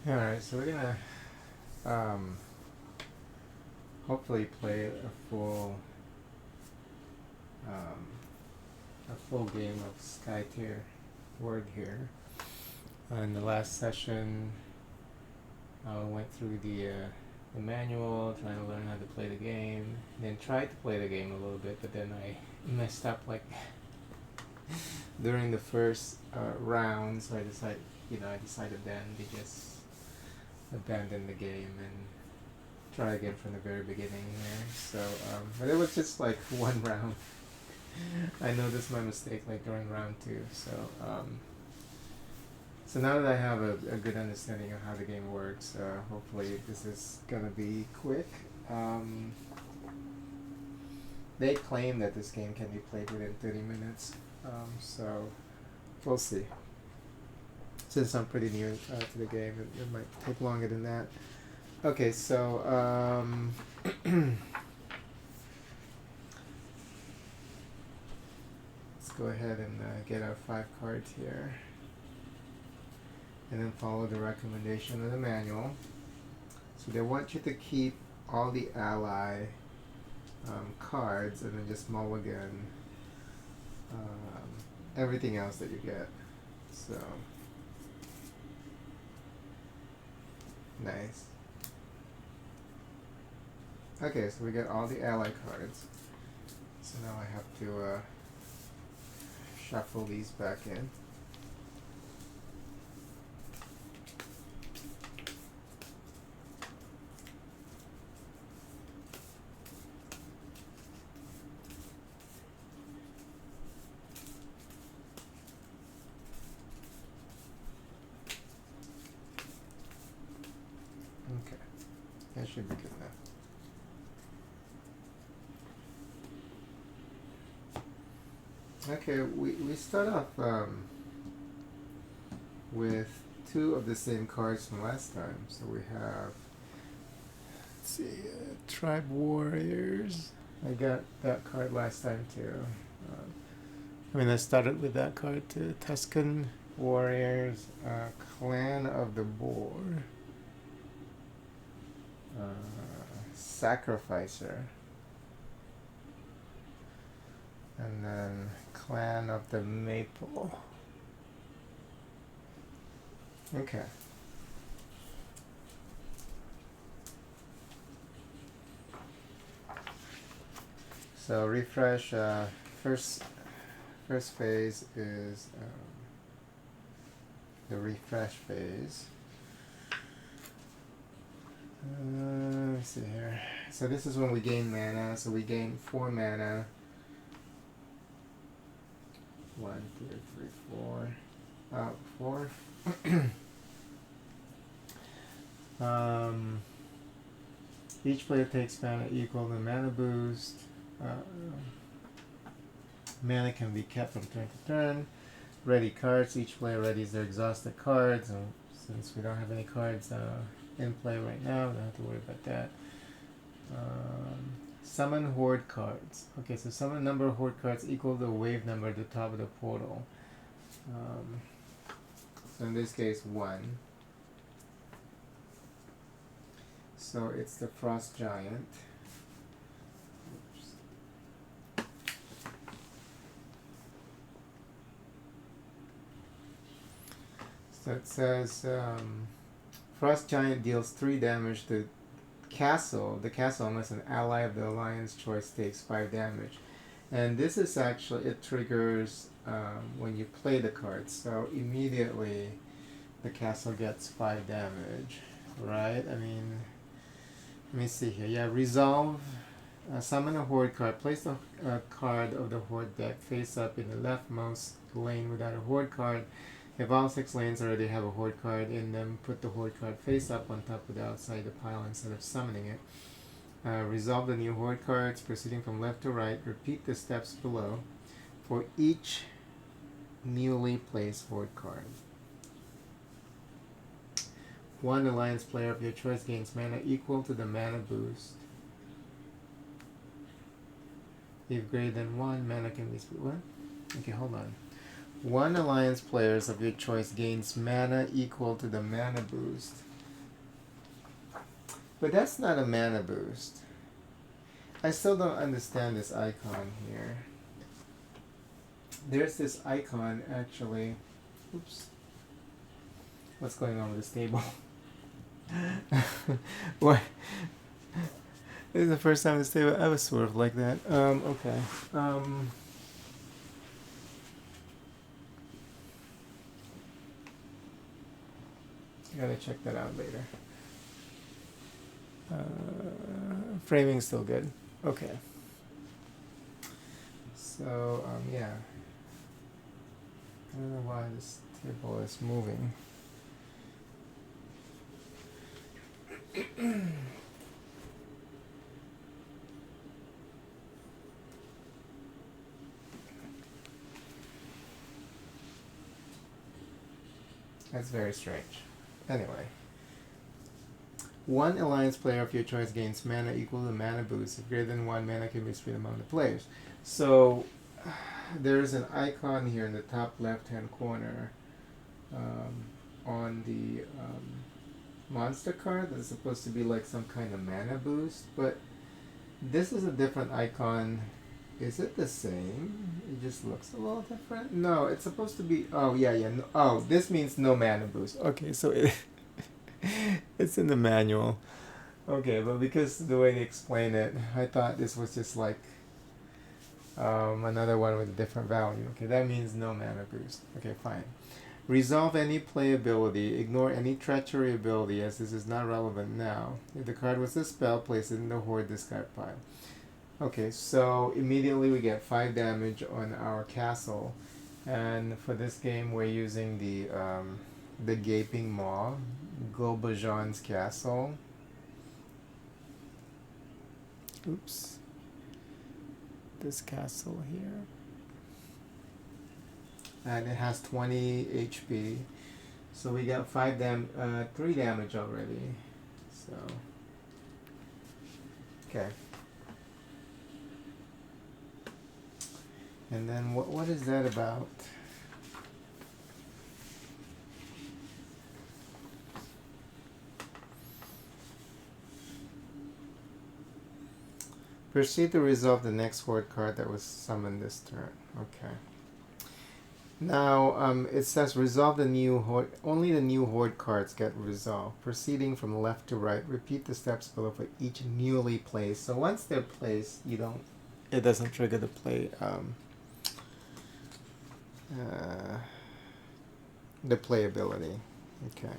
Alright, so we're gonna um, hopefully play um, a full game of Skytear Horde here. In the last session, I went through the manual, trying to learn how to play the game. Then tried to play the game a little bit, but then I messed up like during the first round. So I decided then to just abandon the game and try again from the very beginning here. So, but it was just like one round. I noticed my mistake like during round two. So now that I have a good understanding of how the game works, hopefully this is gonna be quick. They claim that this game can be played within 30 minutes, so we'll see. Since I'm pretty new to the game, it might take longer than that. Okay, so let's go ahead and get our 5 cards here. And then follow the recommendation of the manual. So they want you to keep all the ally cards and then just mulligan everything else that you get. So nice. Okay, so we get all the ally cards. So now I have to shuffle these back in. Okay, that should be good enough. Okay, we start off with 2 of the same cards from last time. So we have, let's see, Tribe Warriors. I got that card last time too. I started with that card too. Tuscan Warriors, Clan of the Boar, Sacrificer, and then Clan of the Maple. Okay. So refresh. First phase is the refresh phase. Let me see here. So this is when we gain mana. So we gain 4 mana. 1, 2, 3, 4. 4. Each player takes mana equal to mana boost. Mana can be kept from turn to turn. Ready cards. Each player readies their exhausted cards. And since we don't have any cards in play right now, we don't have to worry about that. Summon Horde cards. Okay, so summon a number of Horde cards equal to the wave number at the top of the portal. So in this case, 1. So it's the Frost Giant. Oops. So it says Frost Giant deals 3 damage to the castle unless an ally of the alliance choice takes 5 damage. And this is actually, it triggers when you play the card. So immediately the castle gets 5 damage, right? Let me see here. Yeah, resolve. Summon a Horde card. Place the card of the Horde deck face up in the leftmost lane without a Horde card. If all 6 lanes already have a Horde card in them, put the Horde card face up on top of the outside the pile instead of summoning it. Resolve the new Horde cards, proceeding from left to right. Repeat the steps below for each newly placed Horde card. 1 alliance player of your choice gains mana equal to the mana boost. If greater than 1, mana can be split. What? Okay, hold on. 1 alliance players of your choice gains mana equal to the mana boost. But that's not a mana boost. I still don't understand this icon here. There's this icon actually. Oops. What's going on with this table? What? This is the first time this table ever sort of like that. Okay. Gotta check that out later. Framing's still good. Okay. So, yeah. I don't know why this table is moving. That's very strange. Anyway. One alliance player of your choice gains mana equal to mana boost. If greater than one, mana can be split among the players. So, there's an icon here in the top left-hand corner on the monster card that's supposed to be like some kind of mana boost, but this is a different icon. Is it the same? It just looks a little different. No, it's supposed to be. Oh yeah. No, oh, this means no mana boost. Okay, so it's in the manual. Okay, but because the way they explain it, I thought this was just like another one with a different value. Okay, that means no mana boost. Okay, fine. Resolve any play ability. Ignore any treachery ability as this is not relevant now. If the card was a spell, place it in the Horde discard pile. Okay, so immediately we get 5 damage on our castle. And for this game we're using the Gaping Maw, Gobajan's castle. Oops. This castle here. And it has 20 HP. So we got 3 damage already. So okay. And then what is that about? Proceed to resolve the next Horde card that was summoned this turn. Okay. Now, it says resolve the new Horde. Only the new Horde cards get resolved. Proceeding from left to right. Repeat the steps below for each newly placed. So once they're placed, it doesn't trigger the play. The playability. Okay.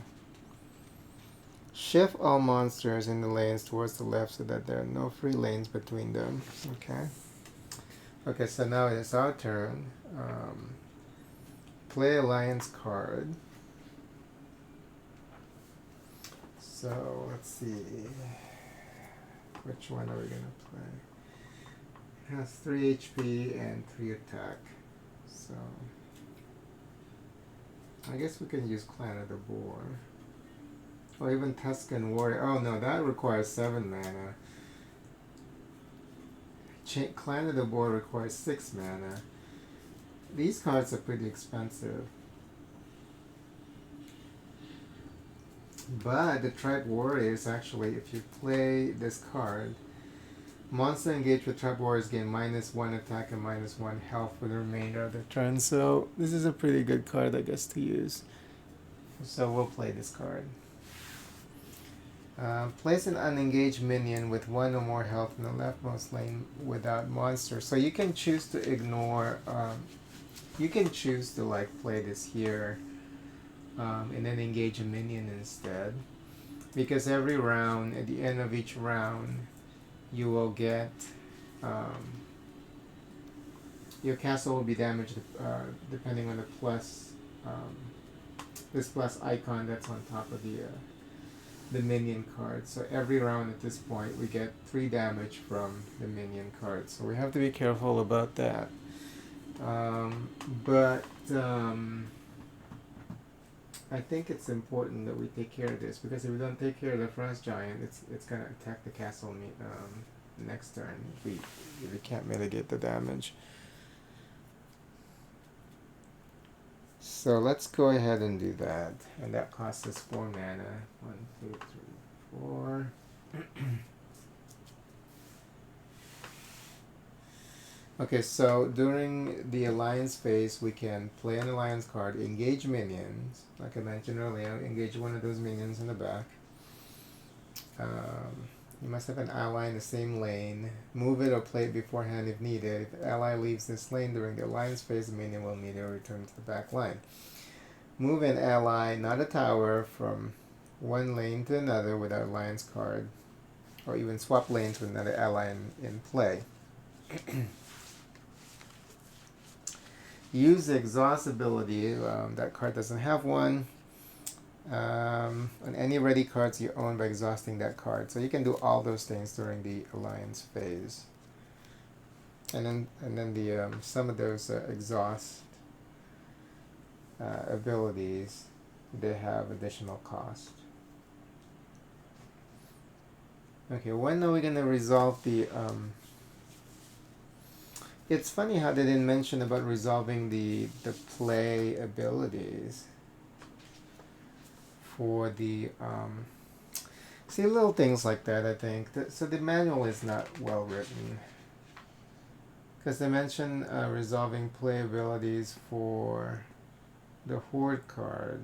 Shift all monsters in the lanes towards the left so that there are no free lanes between them. Okay. Okay, so now it's our turn. Play alliance card. So let's see. Which one are we gonna play? It has 3 HP and 3 attack. So I guess we can use Clan of the Boar. Or even Tuscan Warrior. Oh no, that requires 7 mana. Clan of the Boar requires 6 mana. These cards are pretty expensive. But the Tribe Warriors actually, if you play this card, monster engaged with Tribe Warriors gain -1 attack and -1 health for the remainder of their turn. So this is a pretty good card, I guess, to use. So we'll play this card. Place an unengaged minion with 1 or more health in the leftmost lane without monster. So you can choose to ignore. You can choose to like play this here, and then engage a minion instead. Because every round, at the end of each round, you will get your castle will be damaged depending on the plus this plus icon that's on top of the minion card. So every round at this point we get 3 damage from the minion card. So we have to be careful about that. I think it's important that we take care of this, because if we don't take care of the frost giant, it's gonna attack the castle next turn if we can't mitigate the damage. So let's go ahead and do that, and that costs us 4 mana. 1, 2, 3, 4. Okay, so during the alliance phase, we can play an alliance card, engage minions, like I mentioned earlier, engage one of those minions in the back. You must have an ally in the same lane. Move it or play it beforehand if needed. If the ally leaves this lane during the alliance phase, the minion will immediately return to the back line. Move an ally, not a tower, from one lane to another with our alliance card, or even swap lanes with another ally in play. Use the exhaust ability. That card doesn't have one. On any ready cards you own by exhausting that card. So you can do all those things during the alliance phase. And then the some of those exhaust abilities, they have additional cost. Okay, when are we gonna resolve the it's funny how they didn't mention about resolving the play abilities for the see, little things like that, I think. So the manual is not well written, because they mention resolving play abilities for the Horde card,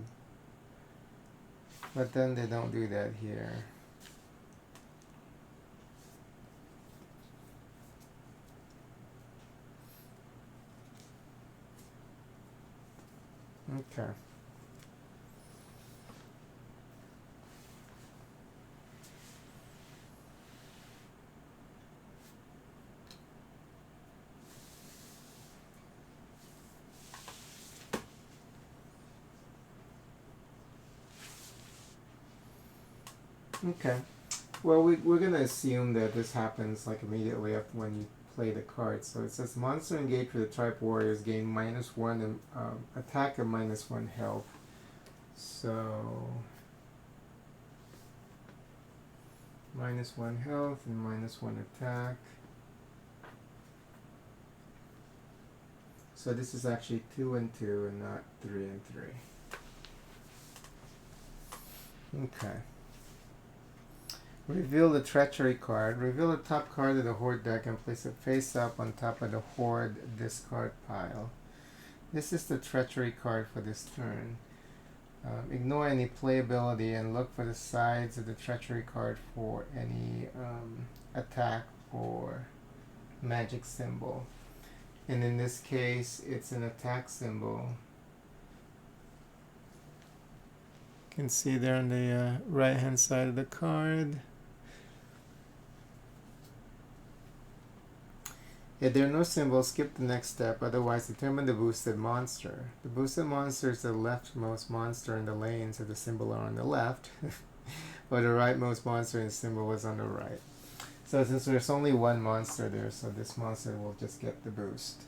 but then they don't do that here. Okay. Okay. Well, we're going to assume that this happens like immediately after when you play the card. So it says monster engaged with the tribe warriors gain -1 and attack and -1 health. So -1 health and -1 attack. So this is actually 2 and 2 and not 3 and 3. Okay. Reveal the treachery card. Reveal the top card of the Horde deck and place it face up on top of the Horde discard pile. This is the treachery card for this turn. Ignore any playability and look for the sides of the treachery card for any attack or magic symbol. And in this case, it's an attack symbol. You can see there on the right hand side of the card. If there are no symbols, skip the next step, otherwise determine the boosted monster. The boosted monster is the leftmost monster in the lane, so the symbol are on the left, or the rightmost monster in the symbol is on the right. So since there's only one monster there, so this monster will just get the boost.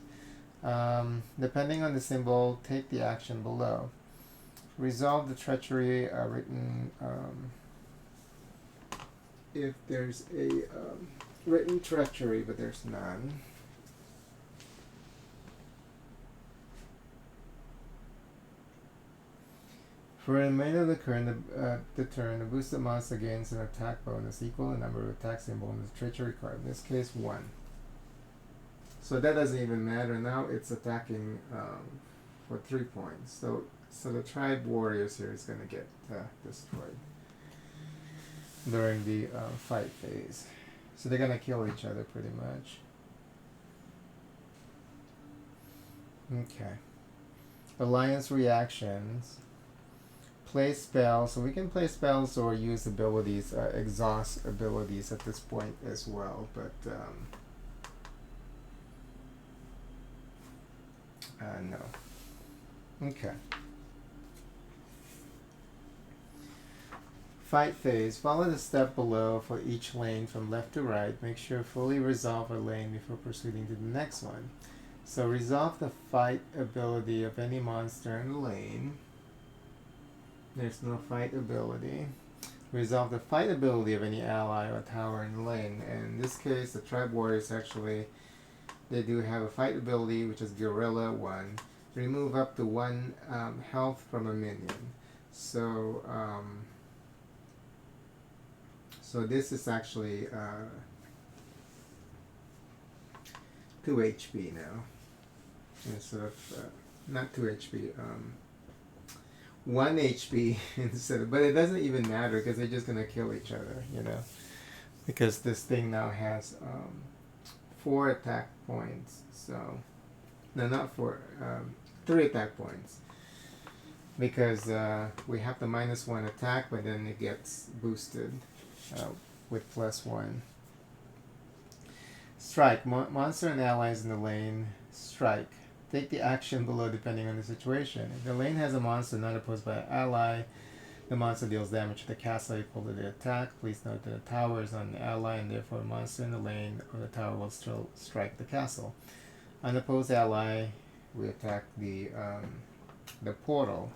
Depending on the symbol, take the action below. Resolve the treachery written if there's a written treachery, but there's none. For the remainder of the turn, the boosted monster gains an attack bonus equal to the number of attack symbols in the treachery card. In this case, 1. So that doesn't even matter. Now it's attacking for 3 points. So the tribe warriors here is going to get destroyed during the fight phase. So they're going to kill each other pretty much. Okay. Alliance reactions. Play spells. So we can play spells or use abilities, exhaust abilities at this point as well. But no. Okay. Fight phase. Follow the step below for each lane from left to right. Make sure to fully resolve a lane before proceeding to the next one. So resolve the fight ability of any monster in the lane. There's no fight ability. Resolve the fight ability of any ally or tower in the lane. And in this case, the tribe warriors actually, they do have a fight ability, which is Guerrilla 1. Remove up to 1 health from a minion. So So this is actually 2 HP now. Instead of, not 2 HP, 1 HP instead of, but it doesn't even matter because they're just going to kill each other, you know. Because this thing now has 4 attack points. So, no, not 4, 3 attack points. Because we have the -1 attack, but then it gets boosted with +1. Strike. Monster and allies in the lane. Strike. Take the action below depending on the situation. If the lane has a monster not opposed by an ally, the monster deals damage to the castle equal to the attack. Please note that the tower is not an ally, and therefore a monster in the lane or the tower will still strike the castle. Unopposed ally, we attack the portal.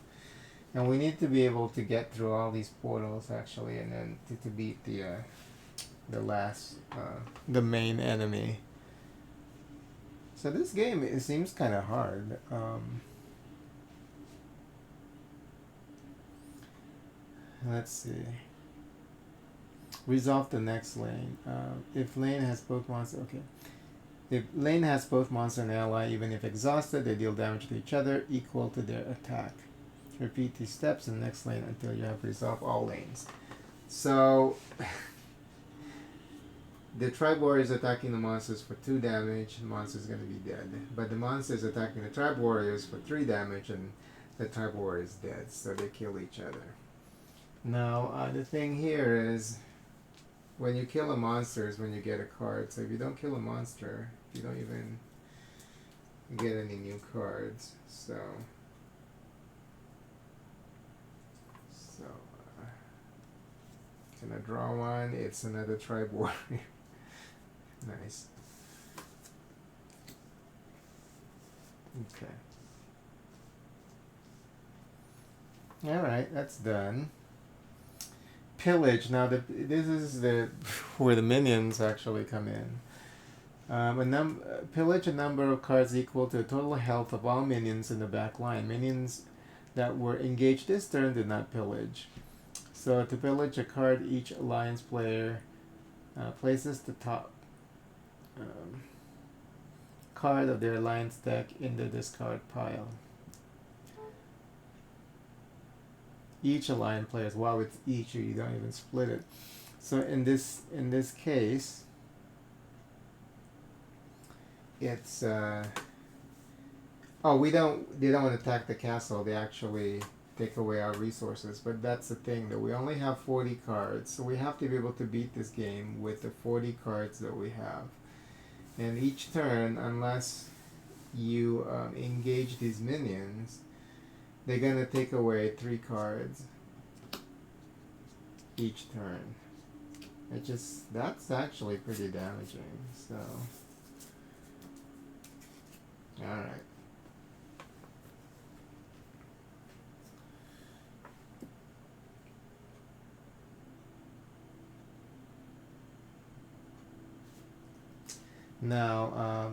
And we need to be able to get through all these portals actually, and then to beat the last, the main enemy. So this game, it seems kind of hard. Let's see. Resolve the next lane. If lane has both monsters, okay. If lane has both monster and ally, even if exhausted, they deal damage to each other equal to their attack. Repeat these steps in the next lane until you have resolved all lanes. So, the tribe warrior is attacking the monsters for 2 damage, the monster is going to be dead. But the monster is attacking the tribe warriors for 3 damage, and the tribe warrior is dead, so they kill each other. Now, the thing here is, when you kill a monster is when you get a card. So if you don't kill a monster, you don't even get any new cards. So can I draw one? It's another tribe warrior. Nice. Okay. Alright, that's done. Pillage. Now, this is where the minions actually come in. Pillage a number of cards equal to the total health of all minions in the back line. Minions that were engaged this turn did not pillage. So to pillage a card, each alliance player places the top card of their alliance deck in the discard pile. Each alliance players. Wow, it's each. You don't even split it. So in this case, it's they don't want to attack the castle. They actually take away our resources. But that's the thing, that we only have 40 cards, so we have to be able to beat this game with the 40 cards that we have. And each turn, unless you engage these minions, they're gonna take away 3 cards each turn. That's actually pretty damaging. So, all right. Now,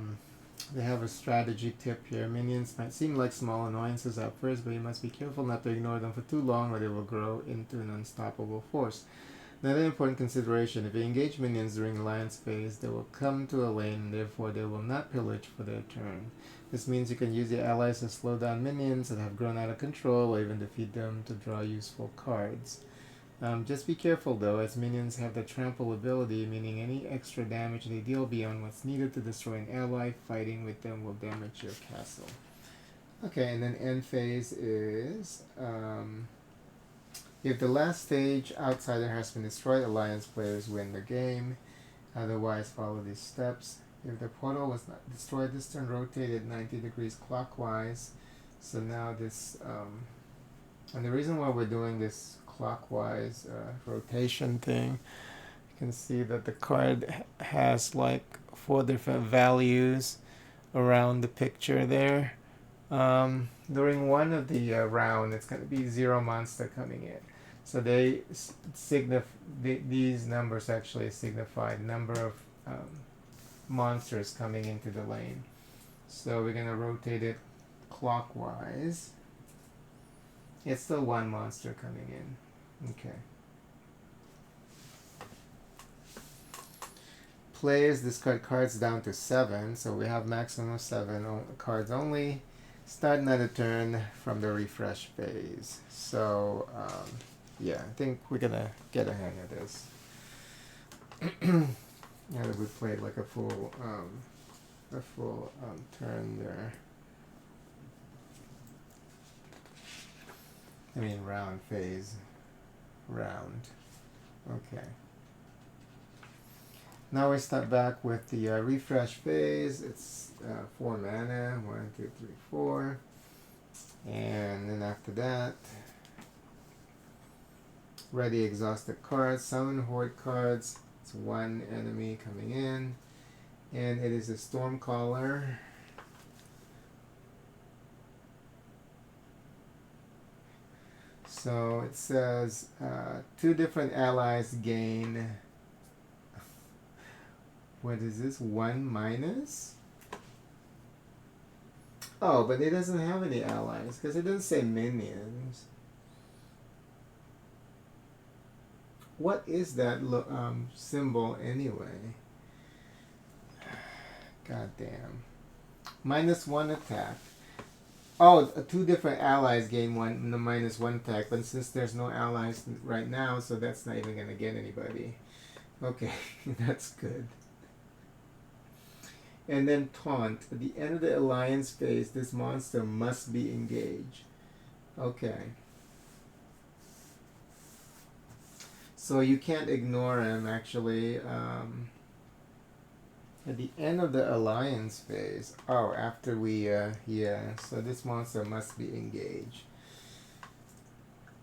they have a strategy tip here. Minions might seem like small annoyances at first, but you must be careful not to ignore them for too long or they will grow into an unstoppable force. Another important consideration, if you engage minions during alliance phase, they will come to a lane and therefore they will not pillage for their turn. This means you can use your allies to slow down minions that have grown out of control or even defeat them to draw useful cards. Just be careful though, as minions have the trample ability, meaning any extra damage they deal beyond what's needed to destroy an ally, fighting with them will damage your castle. Okay, and then end phase is, if the last stage outsider has been destroyed, alliance players win the game. Otherwise, follow these steps. If the portal was not destroyed this turn, rotate it 90 degrees clockwise. So now this, and the reason why we're doing this clockwise rotation thing, you can see that the card has like 4 different values around the picture there. During one of the round, it's going to be 0 monster coming in. So these numbers actually signify the number of monsters coming into the lane. So we're going to rotate it clockwise. It's still 1 monster coming in. Okay. players discard cards down to 7, so we have maximum of 7 cards only. Start another turn from the refresh phase. So yeah, I think we're gonna get a hang of this. Now that we played like a full turn there. I mean round phase. Round. Okay. Now we start back with the refresh phase. It's 4 mana. 1, 2, 3, 4. And then after that, ready exhausted cards. Summon Horde cards. It's 1 enemy coming in. And it is a Stormcaller. So it says 2 different allies gain. What is this? 1 minus? Oh, but it doesn't have any allies because it doesn't say minions. What is that symbol anyway? God damn. -1 attack. Oh, 2 different allies gain the -1 attack, but since there's no allies right now, so that's not even gonna get anybody. Okay, that's good. And then taunt. At the end of the alliance phase, this monster must be engaged. Okay. So you can't ignore him, actually. At the end of the alliance phase. Oh, after we, yeah. So this monster must be engaged.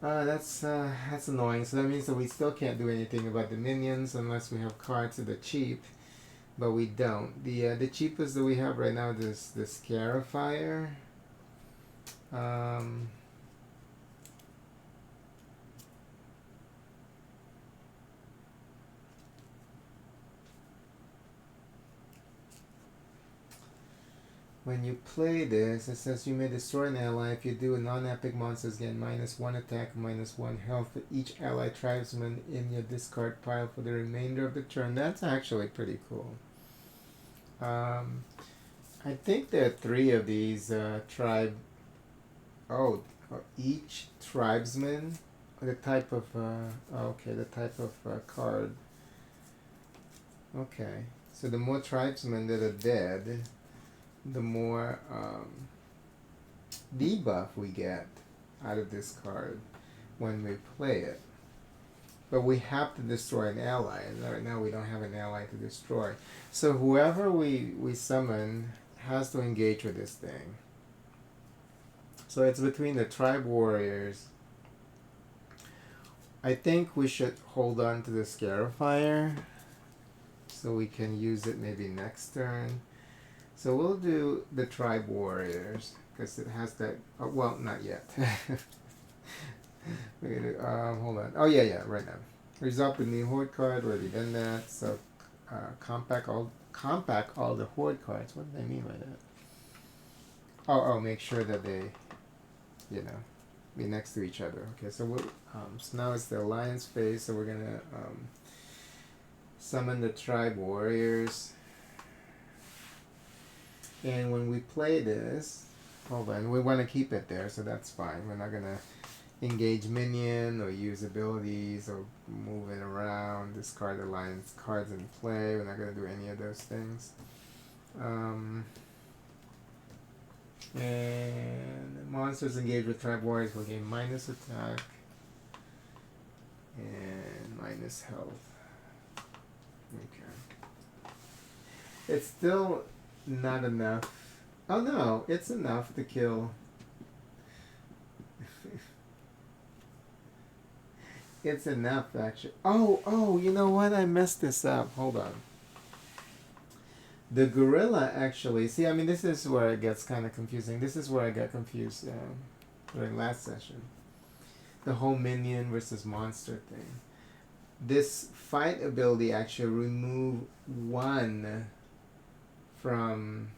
That's annoying. So that means that we still can't do anything about the minions unless we have cards that are cheap. But we don't. The cheapest that we have right now is the Scarifier. When you play this, it says you may destroy an ally. If you do, non-epic monsters gain -1 attack, -1 health for each ally tribesman in your discard pile for the remainder of the turn. That's actually pretty cool. I think there are 3 of these tribe. Oh, each tribesman, the type of okay, the type of card. Okay, so the more tribesmen that are dead, the more debuff we get out of this card when we play it. But we have to destroy an ally, and right now we don't have an ally to destroy. So whoever we summon has to engage with this thing. So it's between the tribe warriors. I think we should hold on to the Scarifier so we can use it maybe next turn. So we'll do the tribe warriors because it has that. Oh, well, not yet. We're gonna hold on. Oh yeah, right now. Resolve the new Horde card. Already done that. So compact all the Horde cards. What do they mean by that? Oh, make sure that they, be next to each other. Okay, so we'll, so now it's the alliance phase. So we're gonna summon the tribe warriors. And when we play this, hold on, we want to keep it there, so that's fine. We're not gonna engage minion or use abilities or move it around, discard alliance cards in play. We're not gonna do any of those things. And monsters engaged with tribe warriors will gain minus attack and minus health. Okay. It's still not enough. Oh no, it's enough to kill. It's enough actually. Oh, you know what? I messed this up. Hold on. The gorilla actually, see, I mean, this is where it gets kind of confusing. This is where I got confused during last session. The whole minion versus monster thing. This fight ability actually remove 1 from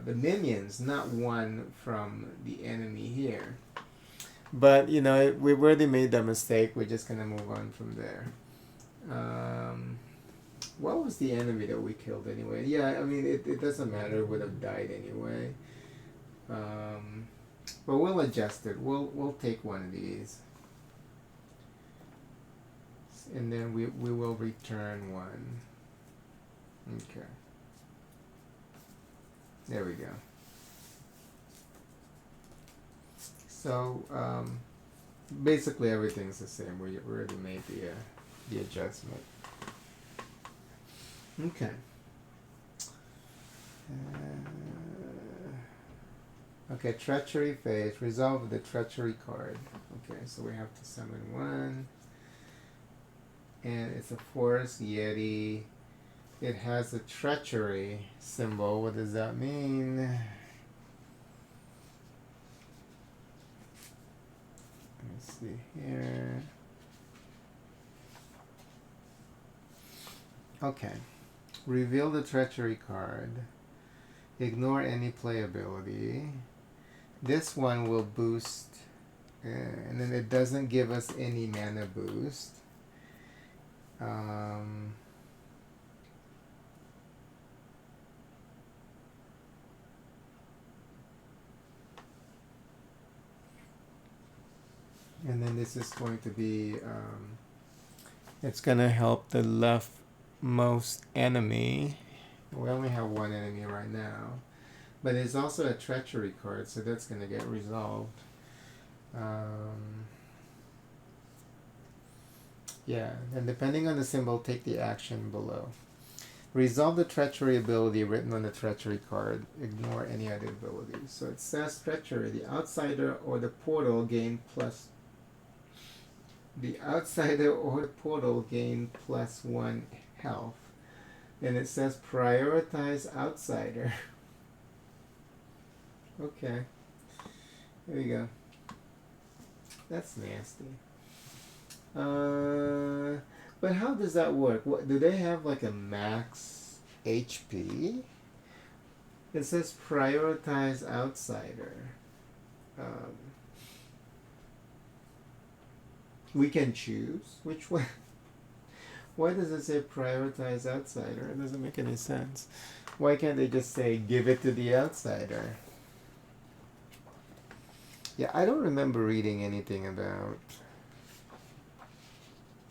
the minions, not 1 from the enemy here. But, we've already made that mistake. We're just going to move on from there. What was the enemy that we killed anyway? Yeah, I mean, it doesn't matter. It would have died anyway. But we'll adjust it. We'll take one of these. And then we will return one. Okay. There we go. So, basically everything's the same. We already made the adjustment. Okay. Okay, treachery phase. Resolve the treachery card. Okay, so we have to summon one. And it's a forest yeti. It has a treachery symbol. What does that mean? Let's see here. Okay. Reveal the treachery card. Ignore any playability. This one will boost, and then it doesn't give us any mana boost. And then this is going to be, it's going to help the leftmost enemy. We only have one enemy right now. But it's also a treachery card, so that's going to get resolved. Yeah, and depending on the symbol, take the action below. Resolve the treachery ability written on the treachery card. Ignore any other abilities. So it says treachery. The outsider or the portal gain plus. The outsider or the portal gain +1 health. And it says prioritize outsider. Okay. There we go. That's nasty. But how does that work? What, do they have like a max HP? It says prioritize outsider. We can choose which one. Why does it say prioritize outsider? It doesn't make any sense. Why can't they just say give it to the outsider? Yeah, I don't remember reading anything about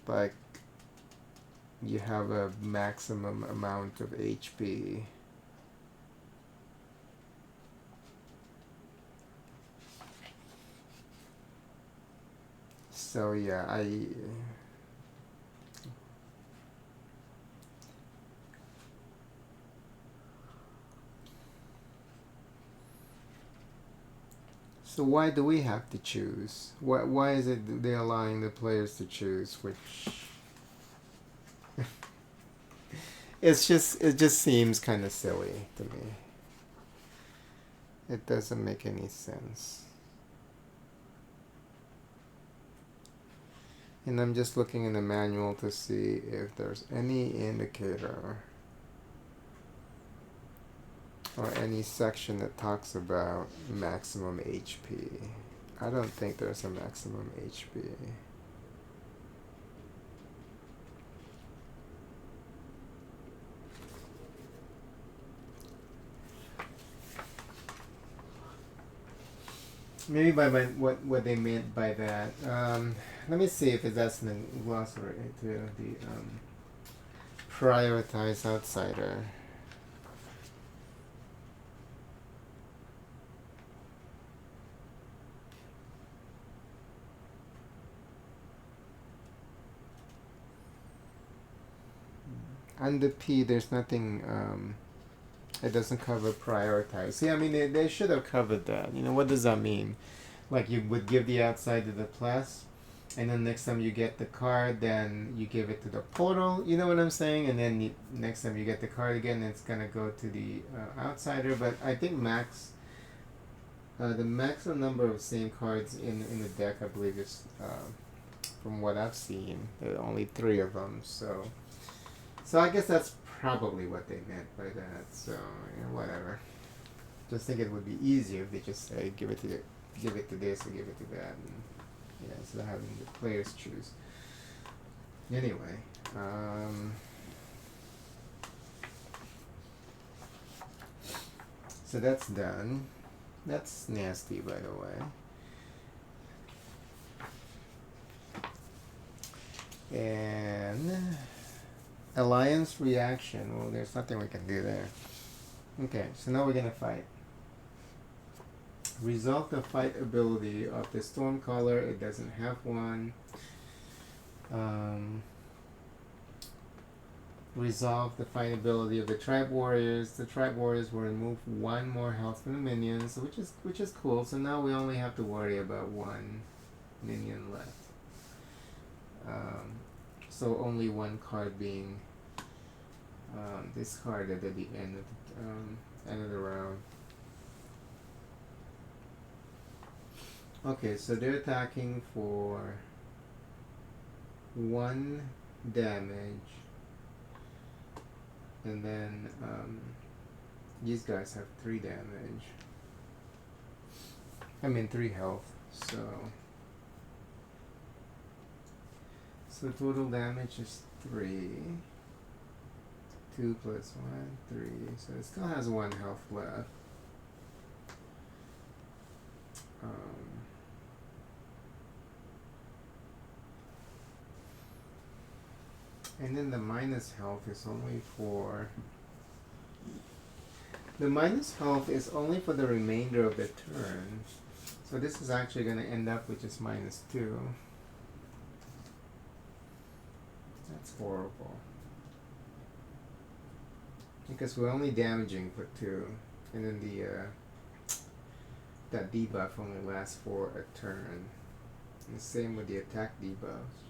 like you have a maximum amount of HP. So yeah, so why do we have to choose? Why is it they're allowing the players to choose which? It just seems kind of silly to me. It doesn't make any sense. And I'm just looking in the manual to see if there's any indicator or any section that talks about maximum HP. I don't think there's a maximum HP. Maybe by what they meant by that. Let me see if that's in the glossary to the prioritize outsider. Under P, there's nothing. It doesn't cover prioritize. See, I mean, they should have covered that. You know, what does that mean? Like you would give the outsider the plus, and then next time you get the card, then you give it to the portal. You know what I'm saying? And then next time you get the card again, it's gonna go to the outsider. But I think the maximum number of same cards in the deck, I believe, is from what I've seen, there are only 3 of them. So I guess that's probably what they meant by that. So whatever. Just think it would be easier if they just say give it to this or give it to that, and instead of having the players choose. Anyway, So that's done. That's nasty, by the way. And alliance reaction. Well, there's nothing we can do there. Okay, so now we're gonna fight. Resolve the fight ability of the Stormcaller. It doesn't have one. Resolve the fight ability of the Tribe Warriors. The Tribe Warriors will remove one more health from the minions, which is cool. So now we only have to worry about one minion left. So only one card being discarded at the end of the round. Okay, so they're attacking for 1 damage, and then these guys have 3 damage. I mean 3 health. So total damage is 3. 2 plus 1, 3. So it still has 1 health left. And then the minus health is only for the remainder of the turn. So this is actually going to end up with just -2. That's horrible. Because we're only damaging for 2, and then that debuff only lasts for a turn. And the same with the attack debuffs.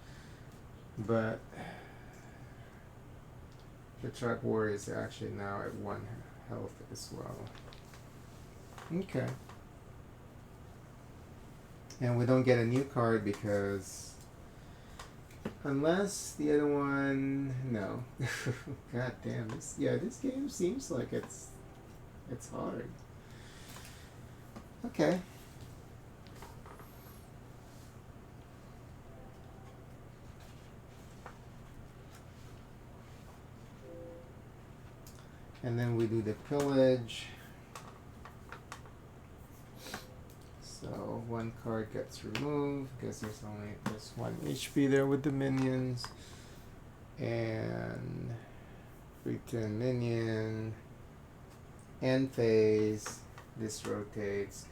But the Tribe Warrior is actually now at 1 health as well. Okay. And we don't get a new card because unless the other one, no. God damn, this game seems like it's hard. Okay. And then we do the pillage. So 1 card gets removed because there's 1 HP there with the minions. And return minion. End phase. This rotates.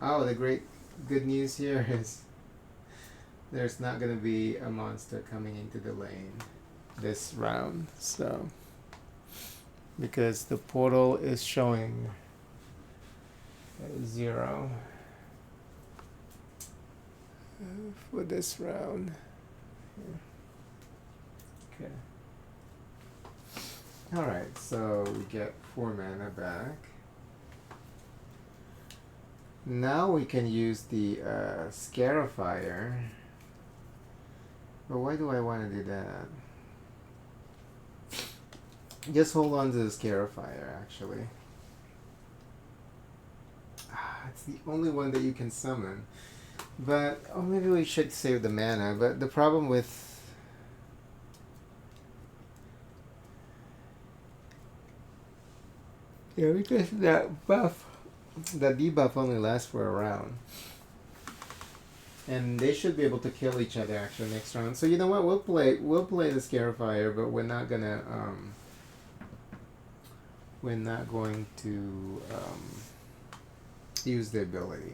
Oh, the good news here is there's not going to be a monster coming into the lane this round. So because the portal is showing 0 for this round. Okay. Alright, so we get 4 mana back. Now we can use the Scarifier. But why do I want to do that? Just hold on to the Scarifier, actually. It's the only one that you can summon. But, oh, maybe we should save the mana. But the problem with... Yeah, because that debuff only lasts for a round. And they should be able to kill each other actually next round. So you know what? We'll play the Scarifier, but we're not gonna use the ability.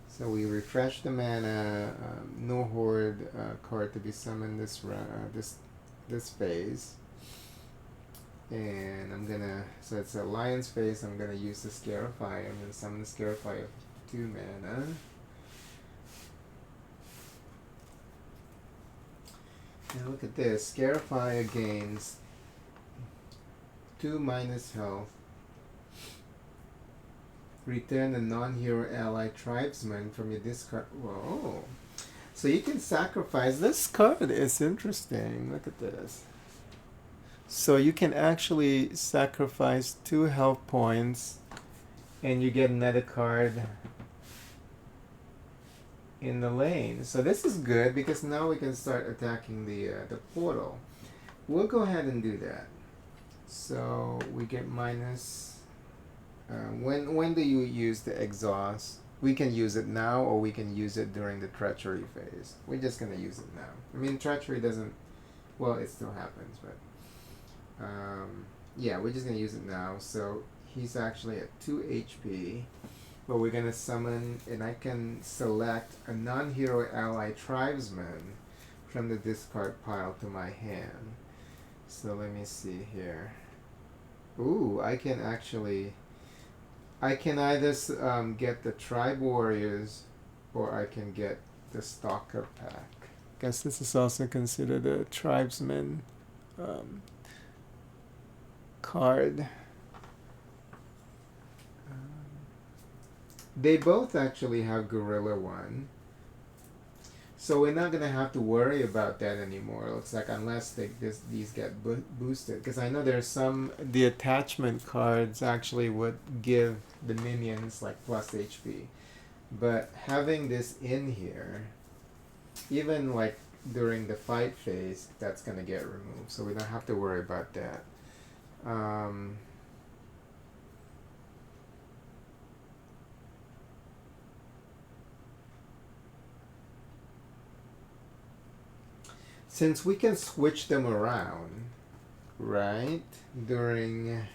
So we refresh the mana. No Horde card to be summoned this round, this phase. And I'm gonna, so it's a Lion's phase. I'm gonna use the Scarifier. I'm gonna summon the Scarifier for 2 mana. Now look at this. Scarifier gains 2 minus health. Return a non-hero ally tribesman from your discard. Whoa. So you can sacrifice. This card is interesting. Look at this. So you can actually sacrifice 2 health points and you get another card in the lane. So this is good because now we can start attacking the portal. We'll go ahead and do that. So we get minus when do you use the exhaust? We can use it now, or we can use it during the treachery phase. We're just gonna use it now. I mean, treachery doesn't. Well, it still happens, but yeah, we're just gonna use it now. So he's actually at 2 HP, but we're gonna summon, and I can select a non-hero ally tribesman from the discard pile to my hand. So let me see here. Ooh, I can actually. I can either get the tribe warriors, or I can get the stalker pack. Guess this is also considered a tribesman card. They both actually have Gorilla One. So we're not gonna have to worry about that anymore. It looks like, unless these get boosted, because I know there's the attachment cards actually would give the minions like plus HP, but having this in here, even like during the fight phase, that's gonna get removed. So we don't have to worry about that. Since we can switch them around, right, during,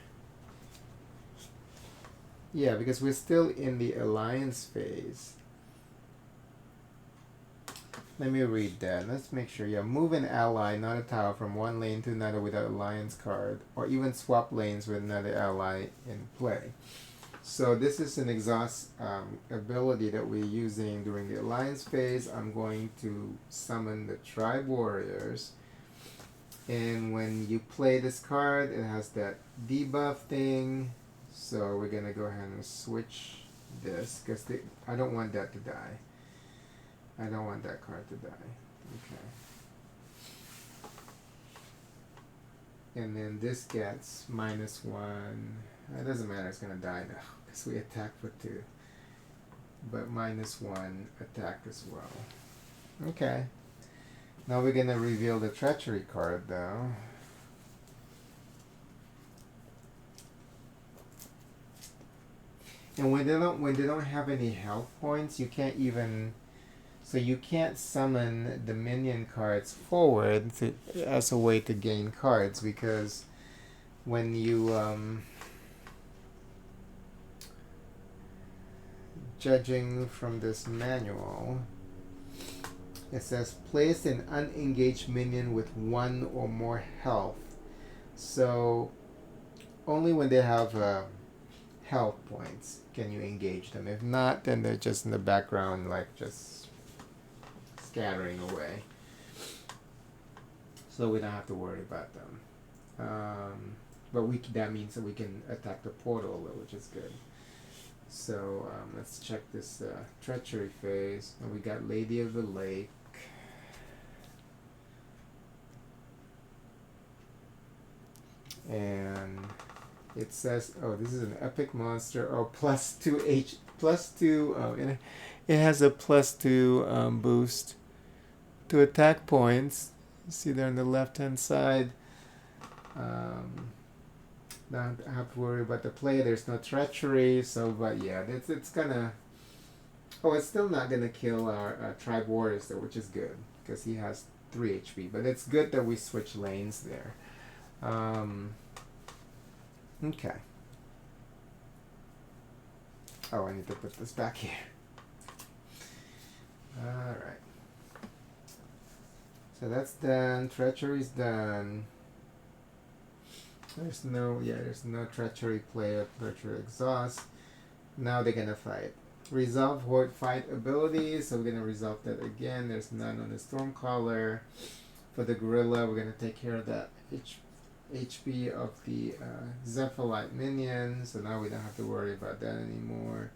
yeah, because we're still in the alliance phase. Let me read that. Let's make sure. Yeah, move an ally, not a tower, from one lane to another without alliance card, or even swap lanes with another ally in play. So this is an exhaust ability that we're using during the alliance phase. I'm going to summon the tribe warriors, and when you play this card, it has that debuff thing. So we're gonna go ahead and switch this, because I don't want that to die. I don't want that card to die. Okay. And then this gets -1. It doesn't matter, it's gonna die now, because we attack for 2. But -1 attack as well. Okay. Now we're gonna reveal the treachery card though. And when they don't have any health points, you can't even. So you can't summon the minion cards forward as a way to gain cards, because when you judging from this manual, it says place an unengaged minion with 1 or more health. So only when they have health points can you engage them. If not, then they're just in the background, like just scattering away. So we don't have to worry about them. But that means that we can attack the portal, which is good. So let's check this treachery phase. And we got Lady of the Lake. And it says, oh, this is an epic monster. Oh, +2. Oh, it has a +2 boost to attack points. You see there on the left hand side. Don't have to worry about the play. There's no treachery. So, but yeah, it's gonna. Oh, it's still not gonna kill our tribe warriors though, which is good, because he has 3 HP. But it's good that we switch lanes there. Okay. Oh, I need to put this back here. Alright. So that's done. Treachery's done. There's no treachery play or treachery exhaust. Now they're gonna fight. Resolve Horde fight abilities. So we're gonna resolve that again. There's none on the Stormcaller. For the Gorilla, we're gonna take care of that HP of the Zephyr minion. So now we don't have to worry about that anymore.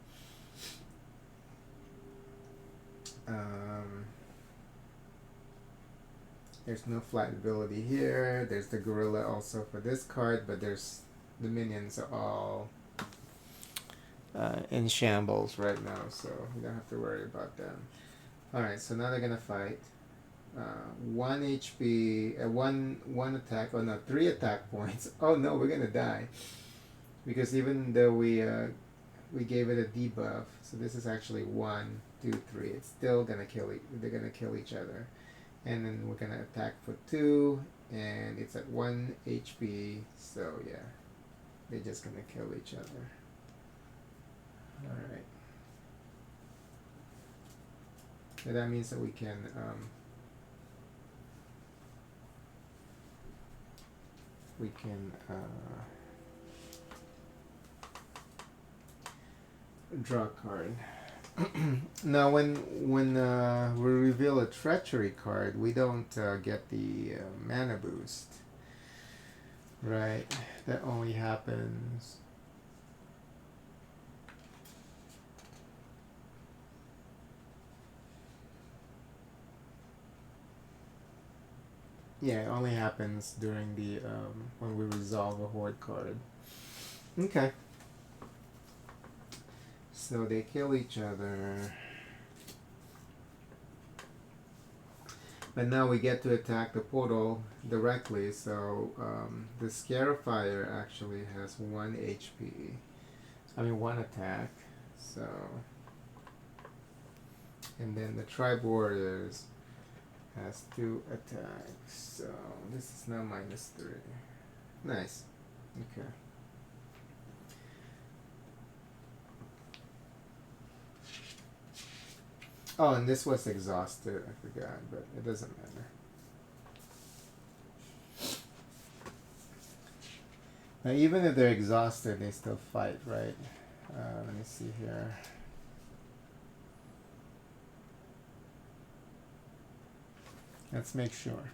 There's no flight ability here. There's the Gorilla also for this card, but there's the minions are all in shambles right now, so we don't have to worry about them. Alright, so now they're gonna fight. 1 HP, one attack. Oh no, 3 attack points. Oh no, we're gonna die. because even though we gave it a debuff, so this is actually 1, 2, 3. It's still gonna kill. They're gonna kill each other, and then we're gonna attack for 2, and it's at 1 HP. So yeah, they're just gonna kill each other. All right. So that means that we can draw a card. Now, when we reveal a treachery card, we don't get the mana boost, right? That only happens. Yeah, it only happens during the when we resolve a Horde card. Okay. So they kill each other. But now we get to attack the portal directly, so the Scarifier actually has 1 HP. I mean 1 attack. So, and then the Tribe Warriors has 2 attacks. So this is now -3. Nice. Okay. Oh, and this was exhausted. I forgot, but it doesn't matter. Now, even if they're exhausted, they still fight, right? Let me see here. Let's make sure.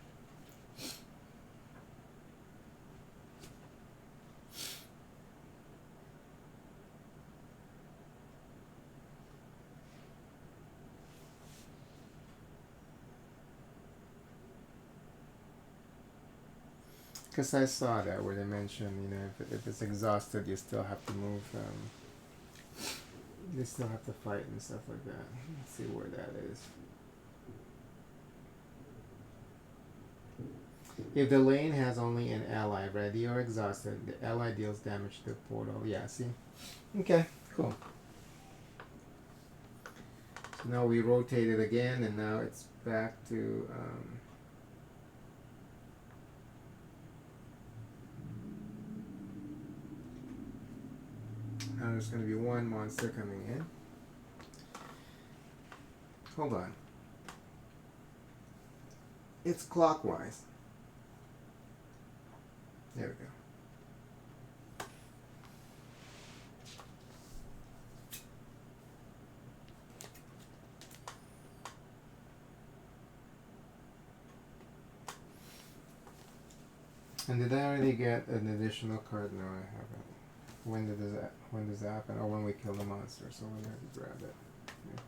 Because I saw that where they mentioned, you know, if it's exhausted, you still have to move. You still have to fight and stuff like that. Let's see where that is. If the lane has only an ally ready or exhausted, the ally deals damage to the portal. Yeah, see? Okay, cool. So now we rotate it again, and now it's back to... now there's going to be 1 monster coming in. Hold on. It's clockwise. There we go. And did I already get an additional card? No, I haven't. When does that happen? Oh, when we kill the monster, so we're gonna grab it. Yeah.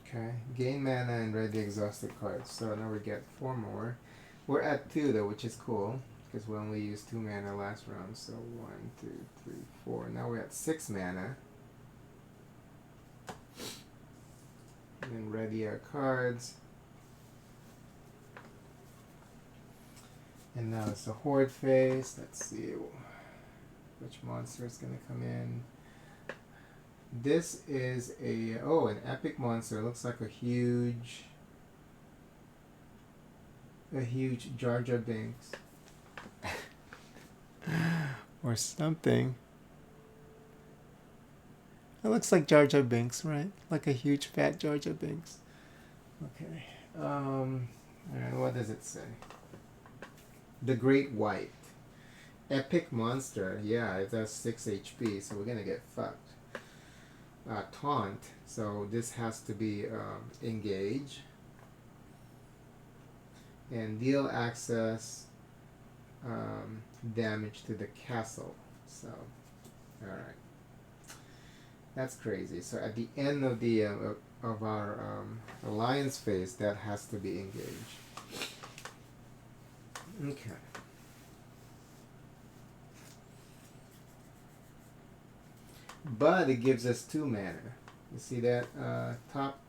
Okay. Gain mana and read the exhausted cards. So now we get 4 more. We're at 2 though, which is cool. Because we only used 2 mana last round. So 1, 2, 3, 4. Now we're at 6 mana. And then ready our cards. And now it's the Horde phase. Let's see which monster is going to come in. This is an epic monster. It looks like a huge Jar Jar Binks. Or something. It looks like Jar Jar Binks, right? Like a huge fat Jar Jar Binks. Okay. Alright, what does it say? The Great White. Epic monster. Yeah, it does 6 HP, so we're gonna get fucked. Taunt. So this has to be engage. And deal access damage to the castle. So, alright. That's crazy. So at the end of the of our alliance phase, that has to be engaged. Okay. But it gives us 2 mana. You see that top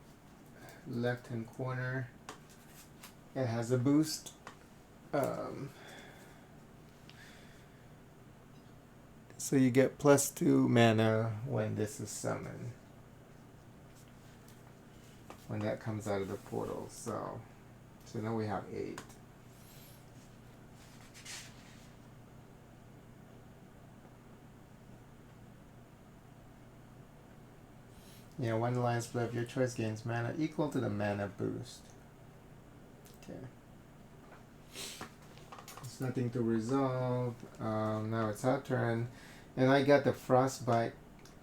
left hand corner? It has a boost. Um, so you get +2 mana when this is summoned. When that comes out of the portal. So now we have 8. Yeah, one alliance play of your choice gains mana equal to the mana boost. Okay. There's nothing to resolve. Now it's our turn. And I got the Frostbite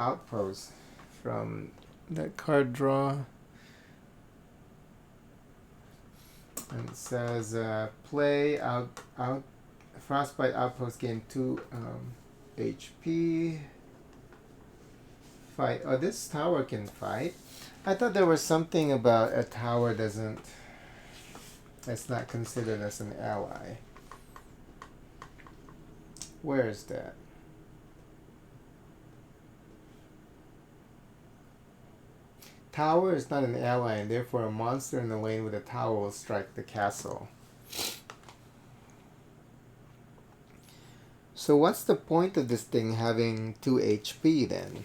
Outpost from that card draw. And it says play out Frostbite Outpost gain 2 HP. Fight. Oh, this tower can fight. I thought there was something about a tower doesn't. It's not considered as an ally. Where is that? Tower is not an ally, and therefore a monster in the lane with a tower will strike the castle. So what's the point of this thing having 2 HP then?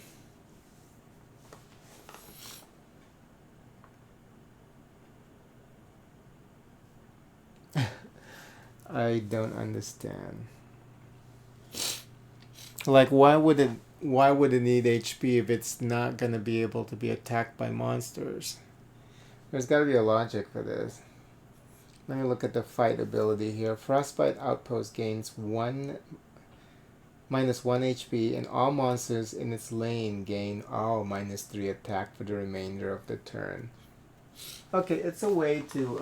I don't understand. Like, why would it need HP if it's not gonna be able to be attacked by monsters? There's gotta be a logic for this. Let me look at the fight ability here. Frostbite Outpost gains -1 HP, and all monsters in its lane gain all -3 attack for the remainder of the turn. Okay, it's a way to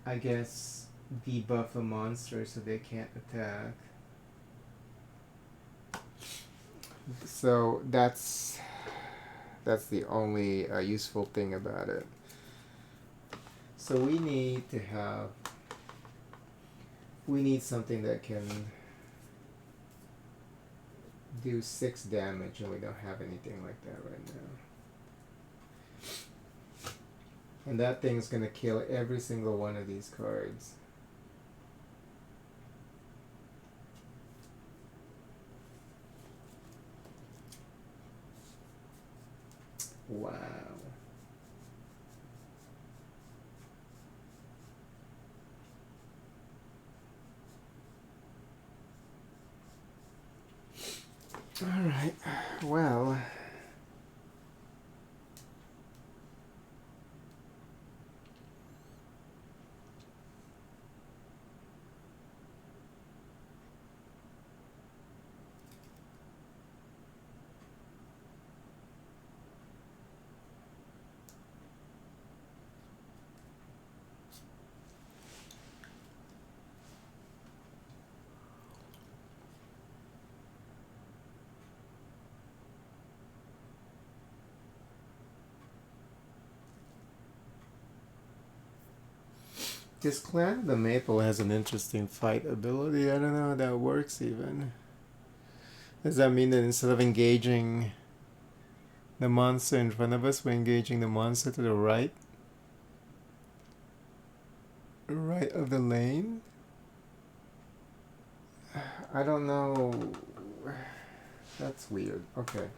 I guess debuff a monster so they can't attack. So that's the only useful thing about it. So we need something that can do 6 damage, and we don't have anything like that right now. And that thing's gonna kill every single one of these cards. Wow. All right. Well, this Clan of the Maple has an interesting fight ability. I don't know how that works even. Does that mean that instead of engaging the monster in front of us, we're engaging the monster to the right of the lane? I don't know. That's weird. Okay.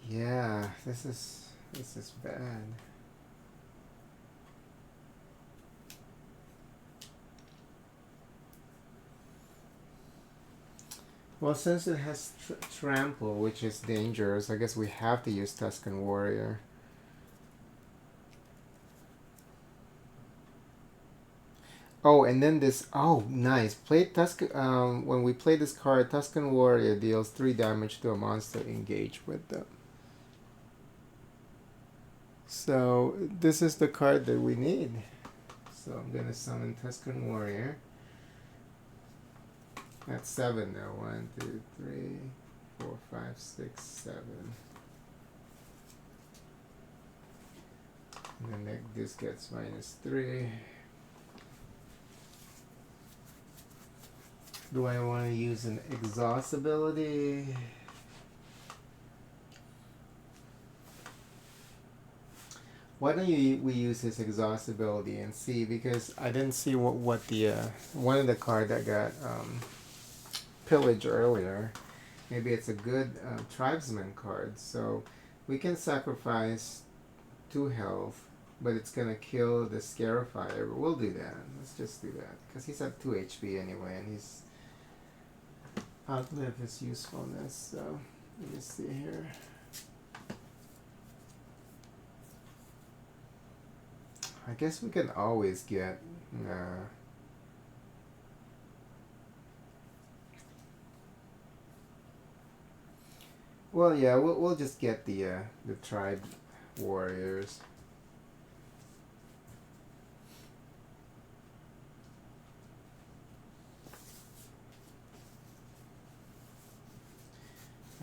Yeah, this is bad. Well, since it has trample, which is dangerous, I guess we have to use Tuscan Warrior. Oh, and then this. Oh, nice. Play Tuscan. When we play this card, Tuscan Warrior deals 3 damage to a monster engaged with them. So this is the card that we need. So I'm gonna summon Tuscan Warrior. That's 7 now. 1, 2, 3, 4, 5, 6, 7. And then this gets -3. Do I want to use an exhaust ability? Why don't we use his exhaust ability and see, because I didn't see what the one of the card that got pillaged earlier. Maybe it's a good tribesman card. So we can sacrifice 2 health, but it's gonna kill the Scarifier. We'll do that. Let's just do that because he's at 2 HP anyway, and he's outlived his usefulness. So let me see here. I guess we can always get. Well, yeah, we'll just get the tribe warriors.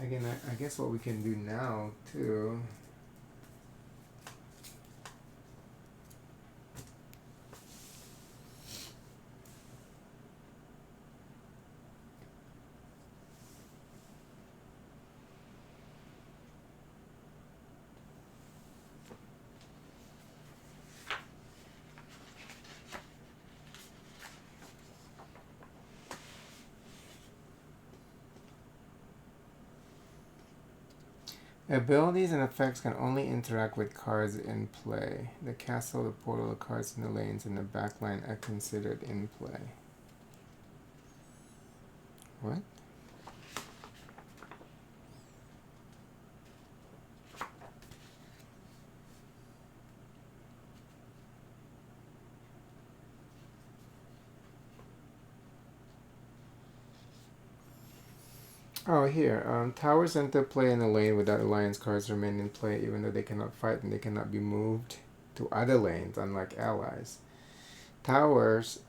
Again, I guess what we can do now too. Abilities and effects can only interact with cards in play. The castle, the portal, the cards in the lanes, and the backline are considered in play. What? Oh, here. Towers enter play in a lane without alliance cards remain in play, even though they cannot fight and they cannot be moved to other lanes, unlike allies. Towers